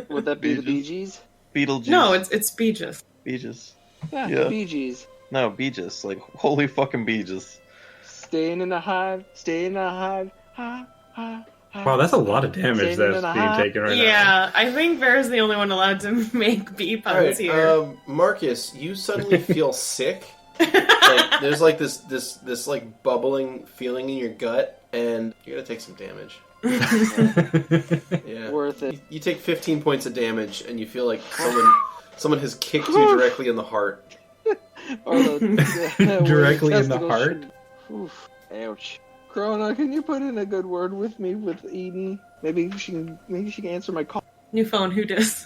Would that be the Bee Bee Gees? Beetlejuice. No, it's Beegis. Beeges. Yeah, Yeah. Bee Gees. No, Beeges. Like, holy fucking Beeges. Staying in the hive, staying in the hive, ha, ha, ha. Wow, that's a lot of damage Staying in that's a being hive. taken right now. Yeah, I think Vera's the only one allowed to make bee puns Alright, here. Markus, you suddenly feel sick. Like, there's this like bubbling feeling in your gut, and you're gonna take some damage. Yeah. Worth it. You take 15 points of damage, and you feel like someone has kicked you directly in the heart. Or the Directly in the testicle heart? should- Oof. Ouch. Corona, can you put in a good word with me with Eden? Maybe she can answer my call. New phone, who dis?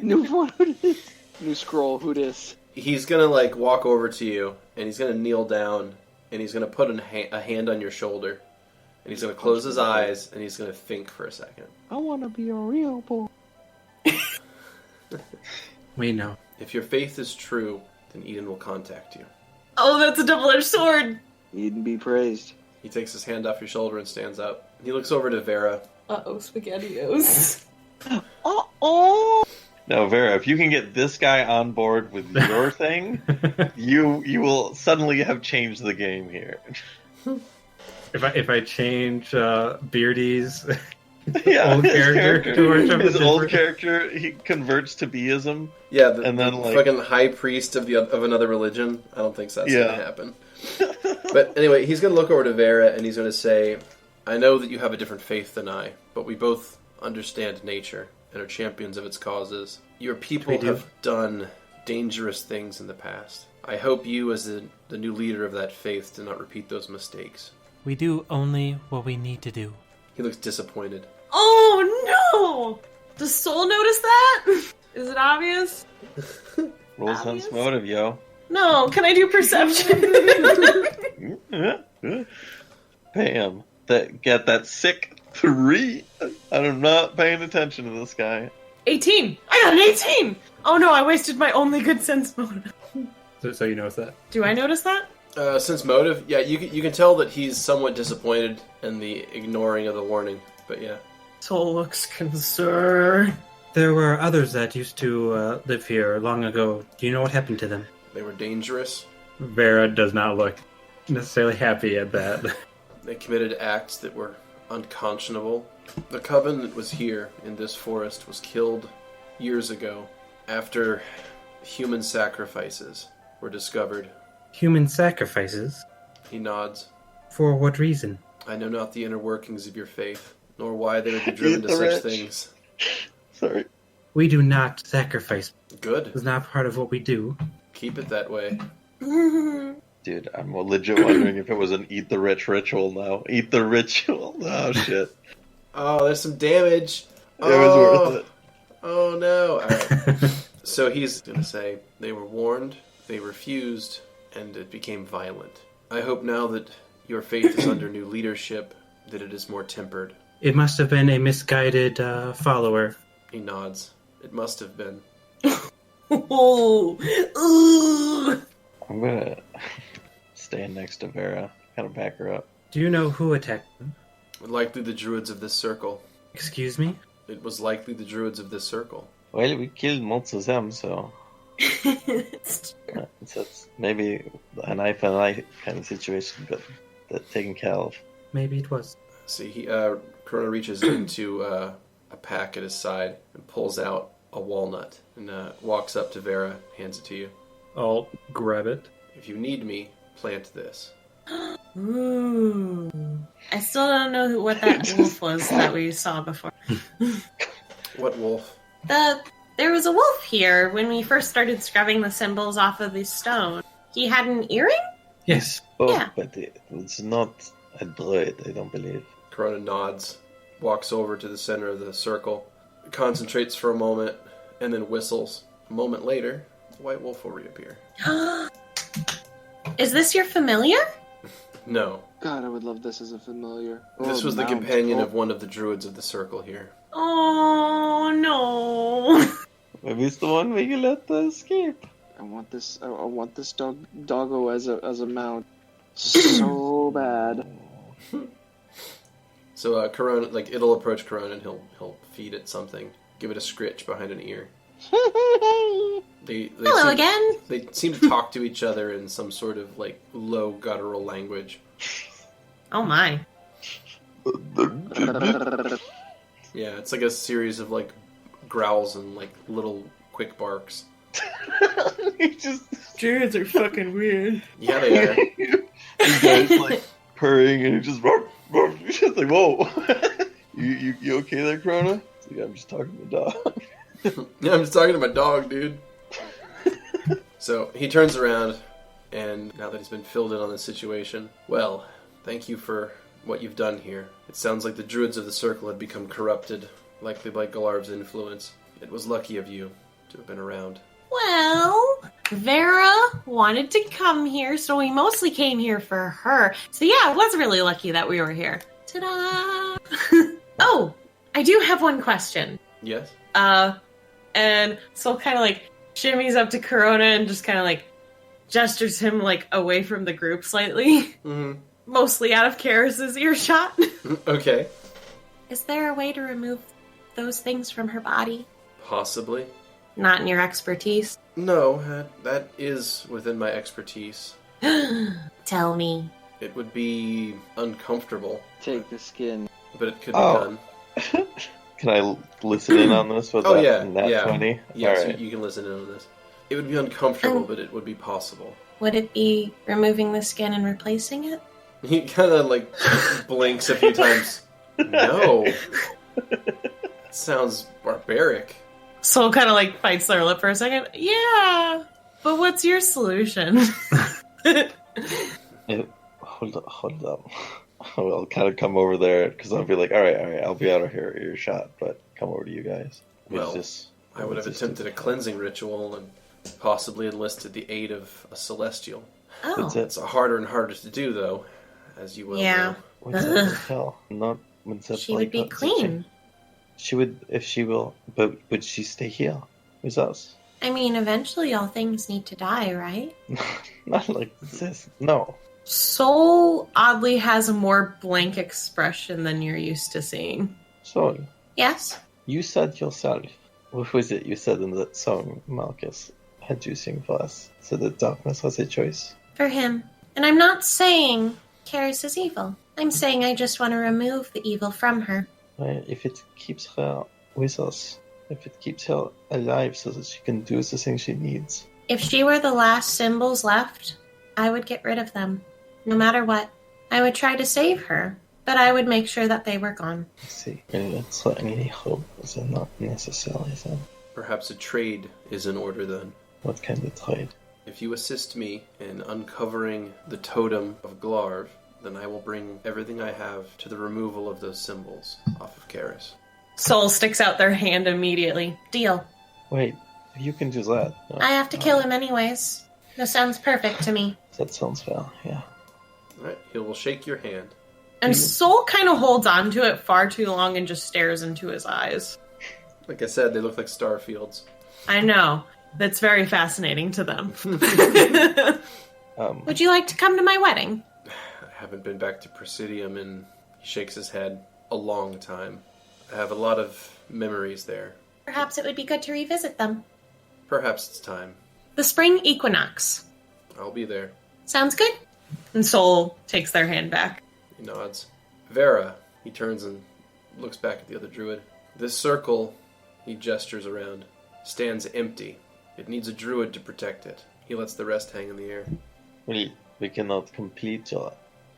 New one, who dis? New scroll, who dis? He's gonna like walk over to you, and he's gonna kneel down, and he's gonna put a hand on your shoulder, and he's gonna close his eyes, and he's gonna think for a second. I want to be a real boy. We know. If your faith is true, then Eden will contact you. Oh, that's a double-edged sword! Eden be praised. He takes his hand off your shoulder and stands up. He looks over to Vera. Uh-oh, SpaghettiOs. Oh! No, Vera, if you can get this guy on board with your thing, you will suddenly have changed the game here. If I change Beardy's Yeah, old character to worship his a old different- character, he converts to Beism. Yeah, And then, like- fucking high priest of another religion. I don't think that's Yeah. going to happen. But anyway, he's going to look over to Vera and he's going to say, I know that you have a different faith than I, but we both understand nature and are champions of its causes. Your people We do. have done dangerous things in the past. I hope you, as the new leader of that faith, do not repeat those mistakes. We do only what we need to do. He looks disappointed. Oh no! Does Soul notice that? Is it obvious? Roll sense motive, yo. No, can I do perception? Bam. Get that sick 3. I'm not paying attention to this guy. 18! I got an 18! Oh no, I wasted my only good sense motive. So you notice that? Do I notice that? Since motive, yeah, you can tell that he's somewhat disappointed in the ignoring of the warning. But yeah. Soul looks concerned. There were others that used to live here long ago. Do you know what happened to them? They were dangerous. Vera does not look necessarily happy at that. They committed acts that were unconscionable. The coven that was here in this forest was killed years ago after human sacrifices were discovered. Human sacrifices? He nods. For what reason? I know not the inner workings of your faith, nor why they would be driven to such things. Sorry. We do not sacrifice. Good. It's not part of what we do. Keep it that way. Dude, I'm legit wondering if it was an eat the rich ritual now. Eat the ritual. Oh, shit. Oh, there's some damage. It was worth it. Oh, no. All right. So he's going to say, they were warned, they refused, and it became violent. I hope now that your faith is under new leadership, that it is more tempered. It must have been a misguided follower. He nods. It must have been. Oh, ooh. I'm gonna stand next to Vera, kind of back her up. Do you know who attacked them? Likely the Druids of this circle. Excuse me? It was likely the Druids of this circle. Well, we killed most of them, so it's maybe an eye for an eye kind of situation, but taken care of. Maybe it was. See, Corona reaches into a pack at his side and pulls out a walnut and walks up to Vera, hands it to you. I'll grab it. If you need me, plant this. Ooh. I still don't know what that wolf was that we saw before. What wolf? There was a wolf here when we first started scrubbing the symbols off of the stone. He had an earring? Yes. Oh, Yeah. but it's not a druid, I don't believe. Corona nods, walks over to the center of the circle, concentrates for a moment, and then whistles. A moment later, the white wolf will reappear. Is this your familiar? No. God, I would love this as a familiar. This Or was the mount. companion Oh, of one of the druids of the circle here. Oh, no. Maybe it's the one we can let escape. I want this. I want this doggo as a mount. So bad. So Corona, it'll approach Corona and he'll feed it something, give it a scritch behind an ear. They Hello seem, again. They seem to talk to each other in some sort of low guttural language. Oh my. Yeah, it's like a series of growls and little quick barks. Druids are fucking weird. Yeah, they are. This guy's purring and he's just it's like, whoa. you okay there, Corona? Yeah, I'm just talking to the dog. Yeah, I'm just talking to my dog, dude. So he turns around, and now that he's been filled in on the situation, well, thank you for what you've done here. It sounds like the Druids of the Circle had become corrupted, likely by Galarv's influence. It was lucky of you to have been around. Well, Vera wanted to come here, so we mostly came here for her. So yeah, it was really lucky that we were here. Ta-da! Oh, I do have one question. Yes? And Soul kind of shimmies up to Corona and just kind of gestures him away from the group slightly. Mm-hmm. Mostly out of Karis's earshot. Okay. Is there a way to remove those things from her body? Possibly. Not in your expertise? No, that is within my expertise. Tell me. It would be uncomfortable, Take the skin. but it could be done. Can I listen in on this with Oh, that, yeah, that yeah. 20? Yes, Alright. you can listen in on this. It would be uncomfortable, but it would be possible. Would it be removing the skin and replacing it? He kind of like blinks a few times. No. Sounds barbaric. Soul kind of like bites their lip for a second. Yeah, but what's your solution? Hold up. I'll kind of come over there, because I'll be like, alright, I'll be out of here, earshot, but come over to you guys. Well, I would have attempted a cleansing ritual and possibly enlisted the aid of a celestial. Oh. It's harder and harder to do, though, as you will Yeah. know. What's that hell? Not what's that She like would be that? clean. She would, if she will, but would she stay here with us? I mean, eventually all things need to die, right? Not like this. No. Soul oddly has a more blank expression than you're used to seeing. So, Yes? you said yourself, what was it you said in that song Markus had you sing for us? So that darkness was a choice? For him. And I'm not saying Karis is evil. I'm saying I just want to remove the evil from her. Well, if it keeps her with us, if it keeps her alive so that she can do the things she needs. If she were the last symbols left, I would get rid of them. No matter what. I would try to save her, but I would make sure that they were gone. I see. And that's what I really hope is not necessarily then. Perhaps a trade is in order then. What kind of trade? If you assist me in uncovering the totem of Glarv, then I will bring everything I have to the removal of those symbols off of Karis. Soul sticks out their hand immediately. Deal. Wait, you can do that. No. I have to kill him anyways. This sounds perfect to me. That sounds fair, yeah. Alright, he will shake your hand. And Soul kind of holds on to it far too long and just stares into his eyes. Like I said, they look like star fields. I know. That's very fascinating to them. Would you like to come to my wedding? I haven't been back to Presidium in, he shakes his head, a long time. I have a lot of memories there. Perhaps it would be good to revisit them. Perhaps it's time. The spring equinox. I'll be there. Sounds good? And Soul takes their hand back. He nods. Vera, he turns and looks back at the other druid. This circle, he gestures around, stands empty. It needs a druid to protect it. He lets the rest hang in the air. We cannot complete your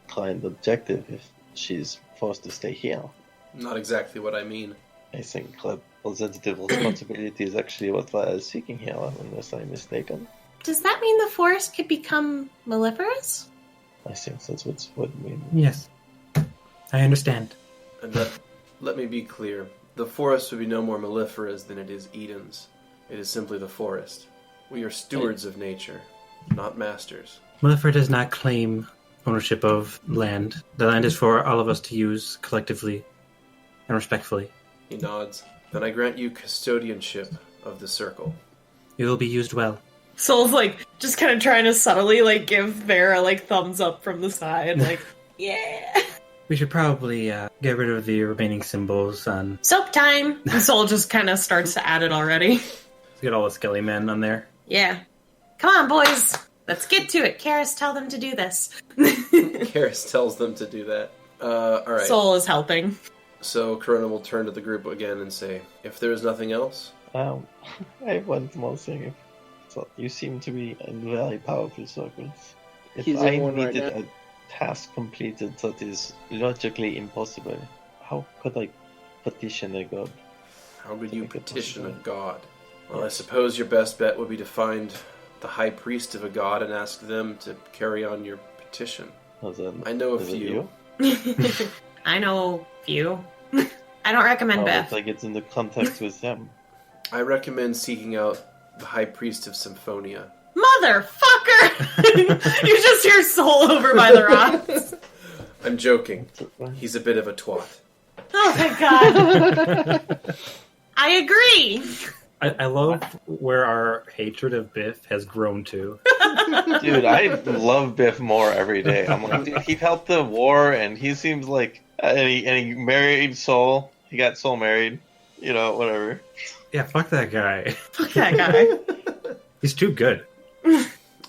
client objective if she's forced to stay here. Not exactly what I mean. I think representative responsibility is actually what we are seeking here, unless I'm mistaken. Does that mean the forest could become maleferous? I think that's what it means. Yes. I understand. And let me be clear. The forest would be no more mellifera's than it is Eden's. It is simply the forest. We are stewards of nature, not masters. Mellifera does not claim ownership of land. The land is for all of us to use collectively and respectfully. He nods. Then I grant you custodianship of the circle. It will be used well. Soul's like just kind of trying to subtly like give Vera like thumbs up from the side, like yeah. We should probably get rid of the remaining symbols on... Soap time. And Soul just kind of starts to add it already. Get all the skelly men on there. Yeah. Come on, boys. Let's get to it. Karis, tell them to do this. Karis tells them to do that. Alright. Soul is helping. So Corona will turn to the group again and say, if there is nothing else... I have one small thing. So you seem to be in very powerful circles. If He's I in one right needed now. a task completed that is logically impossible, how could I petition a god? How could you Make it petition a possible. god? Well, I suppose your best bet would be to find the high priest of a god and ask them to carry on your petition. I know a Is it few. you? I know few. I don't recommend Oh, Beth. it's like it's in the context with them. I recommend seeking out the high priest of Symphonia. Motherfucker! You just hear Soul over by the rocks. I'm joking. He's a bit of a twat. Oh my god. I agree. I love where our hatred of Biff has grown to. Dude, I love Biff more every day. I'm like, dude, he helped the war, and he seems like, and he married Soul. He got Soul married. You know, whatever. Yeah, fuck that guy. Fuck that guy. He's too good.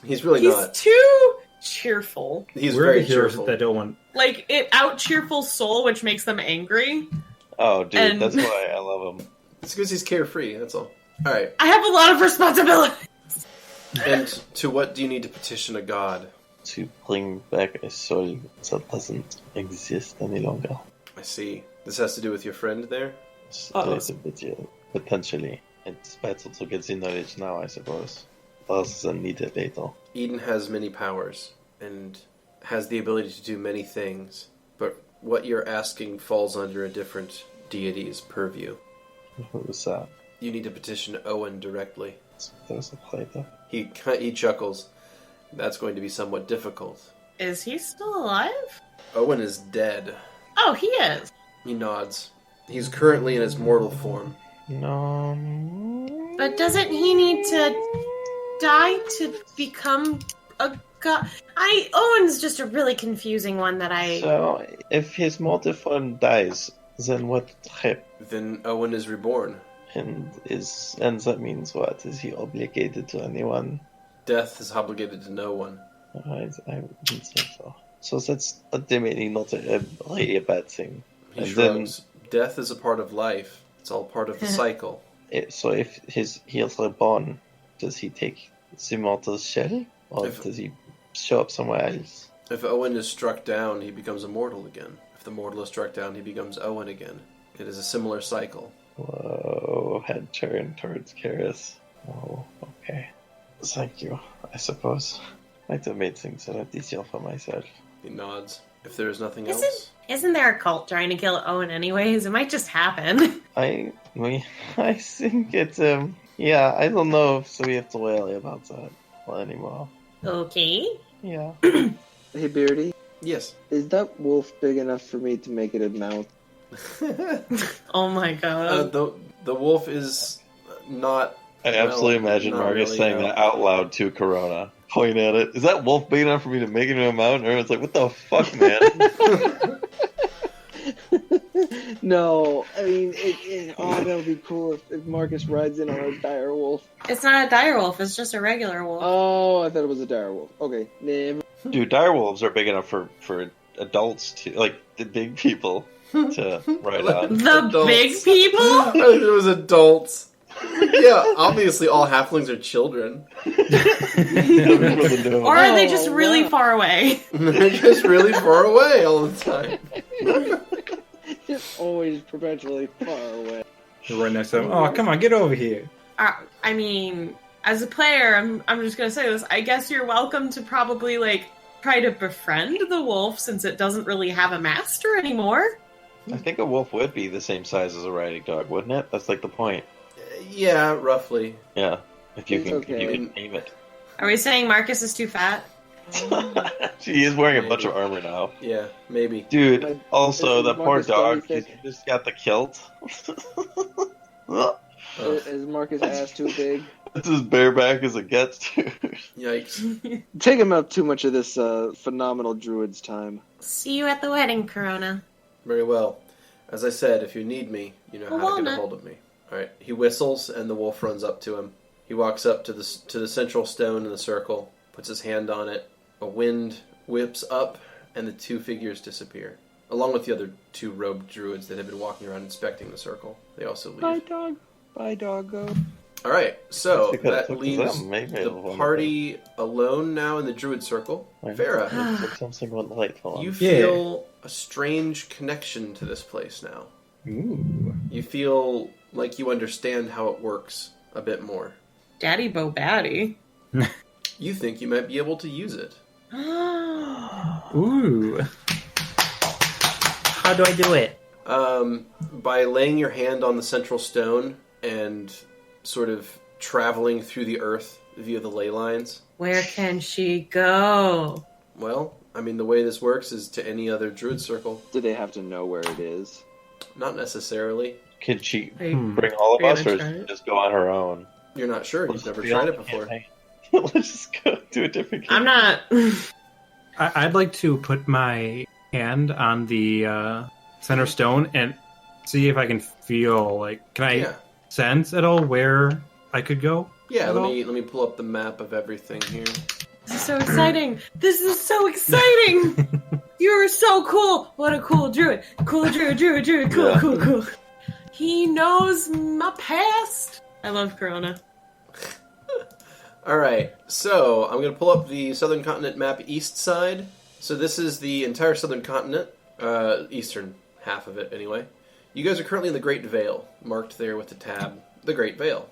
He's really He's not. too cheerful. He's We're very the heroes cheerful. that don't want. Like, it out cheerful soul, which makes them angry. Oh, dude, And- that's why I love him. It's because he's carefree, that's all. Alright, I have a lot of responsibility. and to what do you need to petition a god? To bring back a soul that doesn't exist any longer. I see. This has to do with your friend there? It's Oh. a little bit, yeah, potentially. It's better to get the knowledge now, I suppose, rather than need it later. Eden has many powers, and has the ability to do many things, but what you're asking falls under a different deity's purview. Who's that? You need to petition Owen directly. There's a play there. He chuckles. That's going to be somewhat difficult. Is he still alive? Owen is dead. Oh, he is. He nods. He's currently in his mortal form. No. But doesn't he need to die to become a god? Owen's just a really confusing one that I... So, if his mortal form dies, then what happens? Then Owen is reborn. And that means what? Is he obligated to anyone? Death is obligated to no one. I wouldn't think so. So that's ultimately not really a bad thing. He And shrugs. Death is a part of life. It's all part of the cycle. So if he is reborn, does he take the mortal's shell? Or If- does he show up somewhere else? If Owen is struck down, he becomes immortal again. If the mortal is struck down, he becomes Owen again. It is a similar cycle. Whoa, head turn towards Karis. Oh, okay. Thank you, I suppose. Might have made things a lot easier for myself. He nods. If there is nothing Isn't- else, Isn't there a cult trying to kill Owen anyways? It might just happen. I think it's, yeah, I don't know if we have to worry about that anymore. Okay. Yeah. Hey, Beardy, yes. is that wolf big enough for me to make it a mouth? Oh my god. The wolf is not. I absolutely imagine not Markus really, saying no. that out loud to Corona. Point at it. Is that wolf big enough for me to make it into a mountain? Or it's like, what the fuck, man? No, I mean, that would be cool if Markus rides in on a dire wolf. It's not a dire wolf, it's just a regular wolf. Oh, I thought it was a dire wolf. Okay, never. Dude, dire wolves are big enough for adults to, like, the big people to ride on. The Adults. big people? I think it was adults. Yeah, obviously all halflings are children. Or are they just Oh, really wow. far away? They're just really far away all the time. Just always perpetually far away. You're right next to him. Oh, come on, get over here. I mean, as a player, I'm just gonna say this. I guess you're welcome to probably, like, try to befriend the wolf since it doesn't really have a master anymore. I think a wolf would be the same size as a riding dog, wouldn't it? That's like the point. Yeah, roughly. Yeah. If you It's can, okay. if you can name it. Are we saying Markus is too fat? She is wearing a bunch of armor now. Yeah, maybe. Dude, But also, is the poor Markus dog, belly he thick? just got the kilt. Is Markus' ass too big? It's as bareback as it gets, dude. Yikes. Taking up too much of this phenomenal druid's time. See you at the wedding, Corona. Very well. As I said, if you need me, you know how to get a Walnut. hold of me. Alright, he whistles and the wolf runs up to him. He walks up to the central stone in the circle, puts his hand on it. A wind whips up and the two figures disappear. Along with the other two robed druids that had been walking around inspecting the circle. They also Bye, leave. dog. Bye, doggo. Alright, so Because that it took leaves them, maybe the it'll party alone now in the druid circle. Vera, It's something delightful. you feel a strange connection to this place now. Ooh. You feel like you understand how it works a bit more. Daddy Beardy. You think you might be able to use it. Ooh. How do I do it? By laying your hand on the central stone and sort of traveling through the earth via the ley lines. Where can she go? Well, I mean, the way this works is to any other druid circle. Do they have to know where it is? Not necessarily. Can she Are you- bring all of Are you us, gonna or try does she it? just go on her own? You're not sure. You've Let's never be tried it honest, before. can't we? Let's just go do a different game. I'm not. I'd like to put my hand on the center stone and see if I can feel, like, can I Yeah. sense at all where I could go? Yeah, at let all? me pull up the map of everything here. This is so exciting. This is so exciting. You're so cool. What a cool druid. Cool druid. Cool, Yeah. cool. He knows my past. I love Corona. Alright, so I'm going to pull up the Southern Continent map east side. So this is the entire Southern Continent, eastern half of it anyway. You guys are currently in the Great Vale, marked there with the tab, the Great Vale,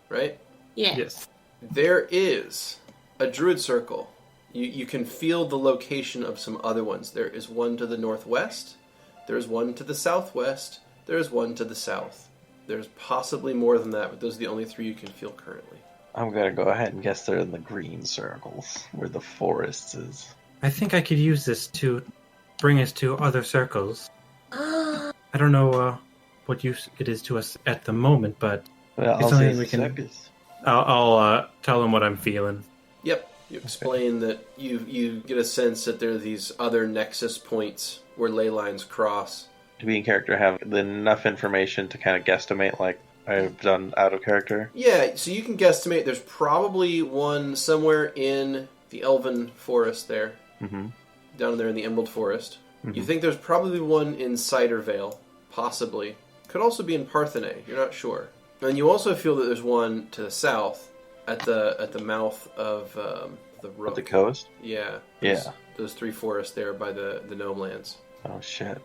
right? Yeah. Yes. There is a Druid Circle. You can feel the location of some other ones. There is one to the northwest, there's one to the southwest, there's one to the south. There's possibly more than that, but those are the only three you can feel currently. I'm gonna go ahead and guess they're in the green circles, where the forest is. I think I could use this to bring us to other circles. I don't know what use it is to us at the moment, but Well, It's I'll something say we can- circus. I'll tell them what I'm feeling. Yep, you explain that you get a sense that there are these other nexus points where ley lines cross. Do we in character have enough information to kind of guesstimate, like I've done out of character? Yeah, so you can guesstimate there's probably one somewhere in the Elven Forest there, Mm-hmm. down there in the Emerald Forest. You think there's probably one in Cider Vale, possibly. Could also be in Parthenay, you're not sure. And you also feel that there's one to the south, at the mouth of the road. The coast? Yeah. Yeah. Those three forests there by the Gnome lands. Oh shit.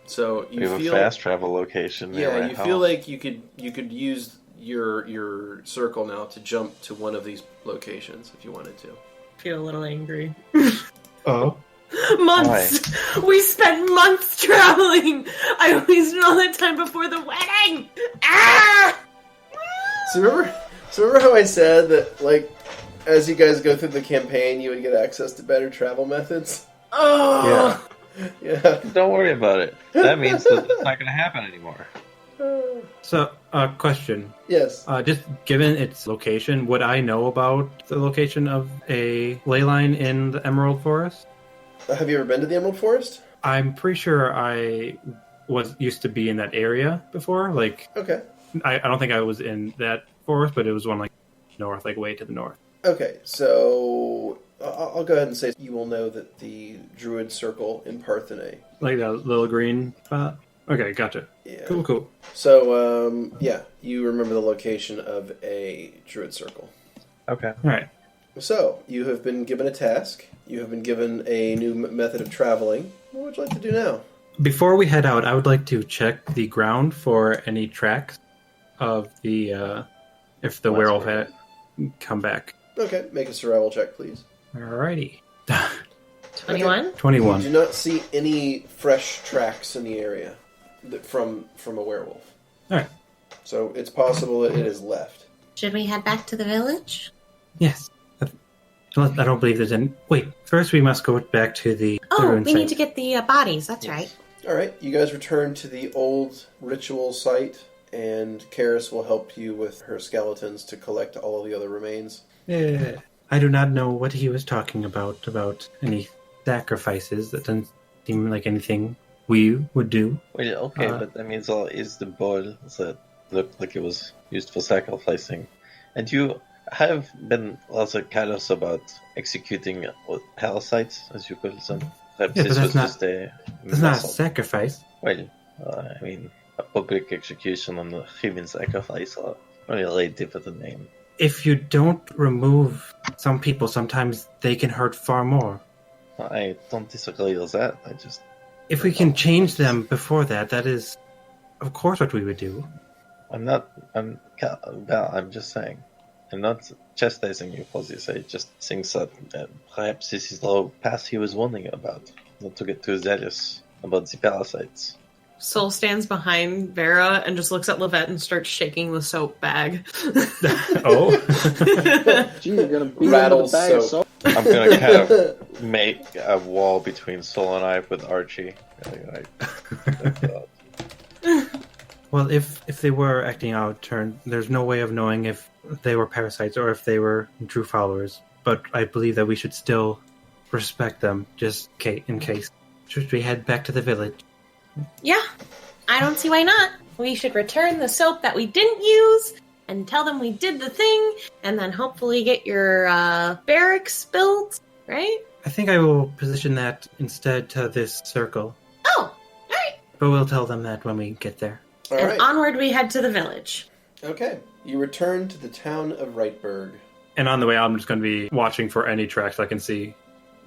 So We you have feel a fast travel location there. yeah, right? you feel like you could use your circle now to jump to one of these locations if you wanted to. Feel a little angry. Oh. Months! We spent months traveling! I wasted all that time before the wedding! Ah! So remember how I said that, like, as you guys go through the campaign, you would get access to better travel methods? Oh! Yeah. Don't worry about it. That means that it's not going to happen anymore. So, question. Yes. Just given its location, would I know about the location of a ley line in the Emerald Forest? Have you ever been to the Emerald Forest? I'm pretty sure I used to be in that area before. Like, Okay. I don't think I was in that forest, but it was one like north, like way to the north. Okay, so I'll go ahead and say you will know that the Druid Circle in Parthenay. Like that little green spot? Okay, gotcha. Yeah. Cool. So, yeah, you remember the location of a Druid Circle. Okay. Alright. So, you have been given a task. You have been given a new method of traveling. What would you like to do now? Before we head out, I would like to check the ground for any tracks of the, if the werewolf had come back. Okay, make a survival check, please. Alrighty. 21? You 21. do not see any fresh tracks in the area from a werewolf. Alright. So, it's possible that it is left. Should we head back to the village? Yes. I don't believe there's any... Wait, first we must go back to the Oh, ruin we need site. to get the bodies, that's right. Alright, you guys return to the old ritual site, and Karis will help you with her skeletons to collect all of the other remains. I do not know what he was talking about any sacrifices. That doesn't seem like anything we would do. Well, okay, but that means all is the bowl that looked like it was used for sacrificing. And you have been also careless about executing parasites, as you call them. Perhaps Yeah, but this that's was not- just a It's not a muscle. sacrifice. Well, I mean, a public execution and a human sacrifice are really different name. If you don't remove some people, sometimes they can hurt far more. I don't disagree with that. I just If we can change them before that, that is, of course, what we would do. I'm just saying. I'm not chastising you for this. I just think that perhaps this is the path he was warning about. Not to get too zealous about the parasites. Soul stands behind Vera and just looks at Lovette and starts shaking the soap bag. Oh? Gee, you're gonna beat Rattle him with a bag of soap. soap. I'm gonna kind of make a wall between Soul and I with Archie. Well, if they were acting out of turn, there's no way of knowing if they were parasites or if they were true followers. But I believe that we should still respect them, just in case. Should we head back to the village? Yeah, I don't see why not. we should return the soap that we didn't use and tell them we did the thing, and then hopefully get your barracks built, right? I think I will position that instead to this circle. Oh, alright. But we'll tell them that when we get there. All And right. onward we head to the village. Okay. You return to the town of Reitberg. And on the way, I'm just going to be watching for any tracks I can see,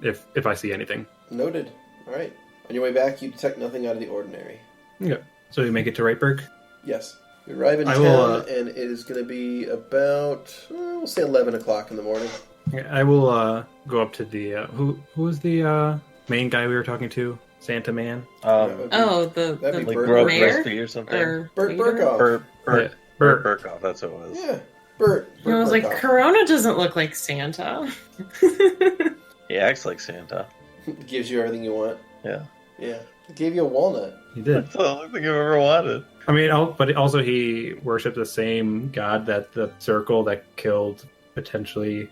if I see anything. Noted. All right. On your way back, you detect nothing out of the ordinary. Okay. So we make it to Reitberg? Yes. You arrive in I town, will, and it is going to be about, we'll say 11 o'clock in the morning. Okay, I will go up to the... who was the main guy we were talking to? Santa Man? Oh, That'd the be Like Bert. Grove mayor? Recipe or something. or Bert leader? Burkoff. Bert Burkoff, that's what it was. Yeah. Bert. I was like, Burkoff. Corona doesn't look like Santa. He acts like Santa. Gives you everything you want. Yeah. Yeah. It gave you a walnut. He did. That's the only thing I've ever wanted. I mean, but also he worshipped the same god that the circle that killed potentially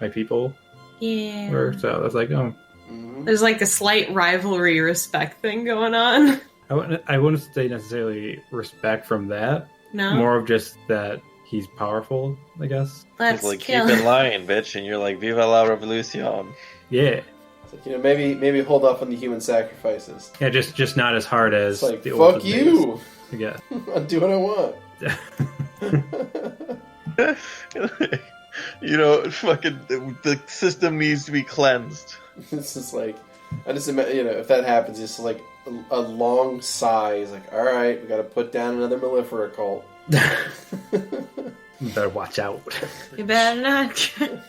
my people Yeah. were. So I was like, oh, Mm-hmm. There's like a slight rivalry respect thing going on. I wouldn't say necessarily respect from that. No? More of just that he's powerful, I guess. Let's He's like, kill keep in line, bitch, and you're like, Viva la revolucion. Yeah. It's like, maybe hold off on the human sacrifices. Yeah, just not as hard as It's like, the fuck olden you! days, I guess. I'll do what I want. You know, fucking, the system needs to be cleansed. It's just like, I just imagine, if that happens, it's like a long sigh. It's like, all right, we got to put down another mellifera cult. You better watch out. You better not. Santa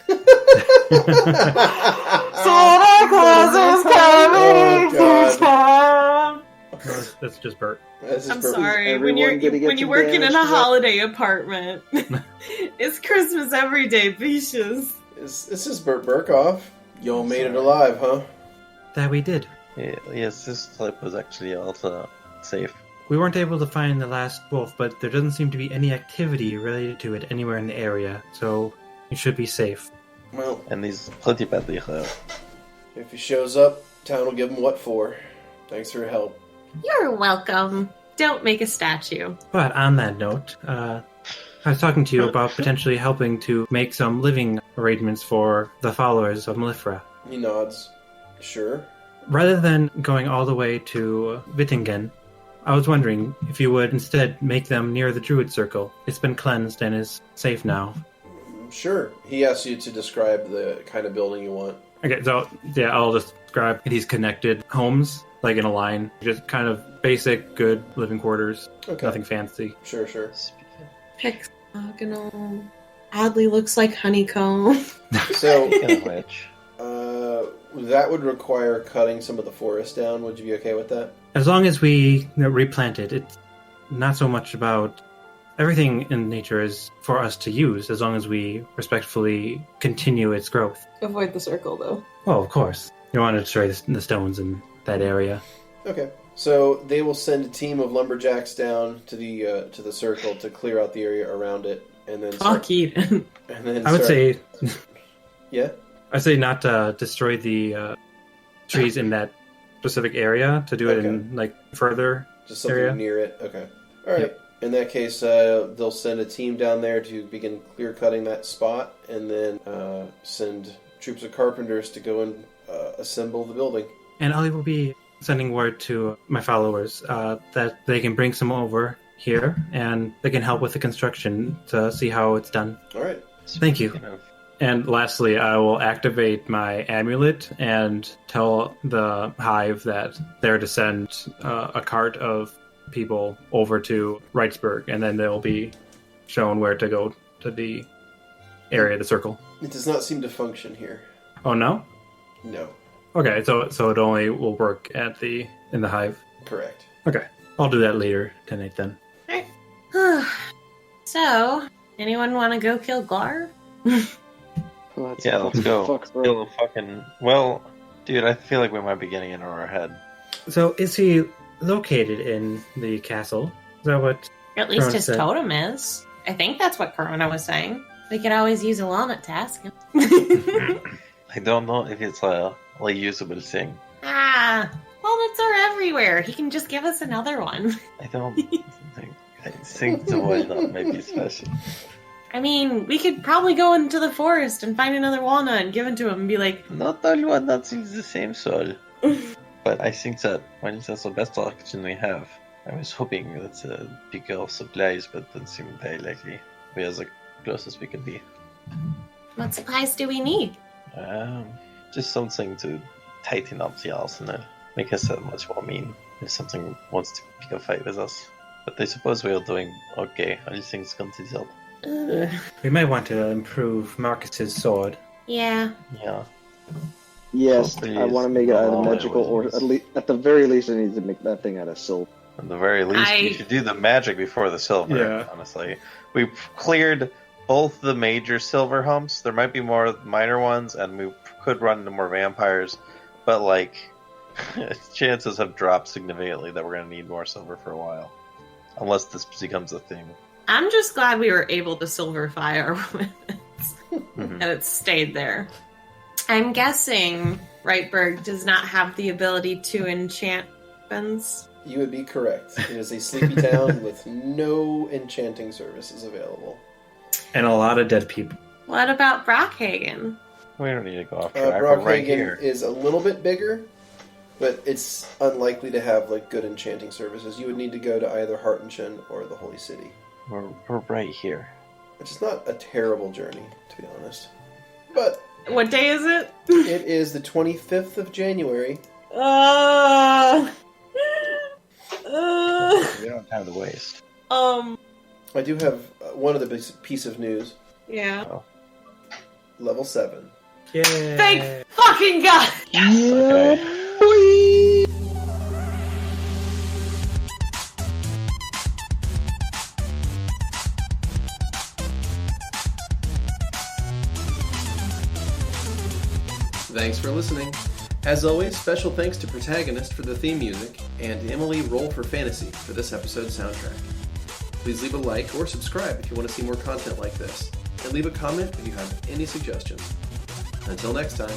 Claus is coming to town. That's just Bert. That's just I'm perfect. sorry. everyone When you're gonna get when you're some working in damage a to that? holiday apartment, it's Christmas every day, bitches. It's just Bert Burkoff. Yo made it alive, huh? That we did. Yeah, yes, this clip was actually also safe. We weren't able to find the last wolf, but there doesn't seem to be any activity related to it anywhere in the area, so it should be safe. Well, And these plenty badly. if he shows up, town will give him what for. Thanks for your help. You're welcome. Don't make a statue. But on that note, I was talking to you about potentially helping to make some living arrangements for the followers of Mellifera. He nods. Sure. Rather than going all the way to Wittingen, I was wondering if you would instead make them near the Druid Circle. It's been cleansed and is safe now. Sure. He asks you to describe the kind of building you want. Okay, so yeah, I'll just describe these connected homes, like in a line. Just kind of basic, good living quarters. Okay. Nothing fancy. Sure. Hexagonal. Oddly looks like honeycomb. So, Speaking of which, that would require cutting some of the forest down. Would you be okay with that? As long as we replant it, it's not so much about... Everything in nature is for us to use, as long as we respectfully continue its growth. Avoid the circle, though. Oh, of course. You don't want to destroy the stones in that area. Okay. So they will send a team of lumberjacks down to the circle to clear out the area around it, and then Fuck Eden. and then I would say... yeah. I'd say not to destroy the trees in that specific area, to do it in, like, further Just something area. near it. Okay. All right. Yep. In that case, they'll send a team down there to begin clear cutting that spot, and then send troops of carpenters to go and assemble the building. And I will be sending word to my followers that they can bring some over here, and they can help with the construction to see how it's done. All right. Thank you. speaking of- And lastly, I will activate my amulet and tell the hive that they're to send a cart of people over to Reichsburg, and then they'll be shown where to go to the area, the circle. It does not seem to function here. Oh no? No. Okay, so it only will work in the hive. Correct. Okay, I'll do that later tonight then. So, anyone want to go kill Glar? Let's Yeah, let's go. Fuck, bro. Kill a fucking... Well, dude, I feel like we might be getting into our head. So is he located in the castle? Is that what? Or at least Corona his said. totem is. I think that's what Corona was saying. We could always use a walnut to ask him. I don't know if it's a usable thing. Walnuts are everywhere. He can just give us another one. I don't think. I think the walnut might be special. I mean, we could probably go into the forest and find another walnut and give it to him and be like, Not all walnuts is the same soul. But I think that that's the best option we have. I was hoping that bigger supplies, but that seemed very likely. We are the closest we could be. what supplies do we need? Just something to tighten up the arsenal. Make us much more mean if something wants to pick a fight with us. But I suppose we are doing okay. All things considered. We may want to improve Marcus's sword. Yeah. Yeah. Yes, Please. I want to make it either Oh, magical or at the very least, I need to make that thing out of silver. At the very least, we should do the magic before the silver, Yeah. honestly. We've cleared both the major silver humps. There might be more minor ones, and we could run into more vampires. But, like, chances have dropped significantly that we're going to need more silver for a while. Unless this becomes a thing. I'm just glad we were able to silverify our weapons. And it stayed there. I'm guessing Rightberg does not have the ability to enchant weapons. You would be correct. It is a sleepy town with no enchanting services available. And a lot of dead people. What about Brockhagen? We don't need to go off track. We're right here. Brockhagen is a little bit bigger, but it's unlikely to have like good enchanting services. You would need to go to either Hartenshin or the Holy City. We're right here. Which is not a terrible journey, to be honest. But What day is it? it is the 25th of January. We don't have to waste. I do have one other piece of news. Yeah. Level 7. Yay! Thank fucking God! Okay. Thanks for listening. As always, special thanks to Protagonist for the theme music, and Emily Roll for Fantasy for this episode's soundtrack. Please leave a like or subscribe if you want to see more content like this, and leave a comment if you have any suggestions. Until next time.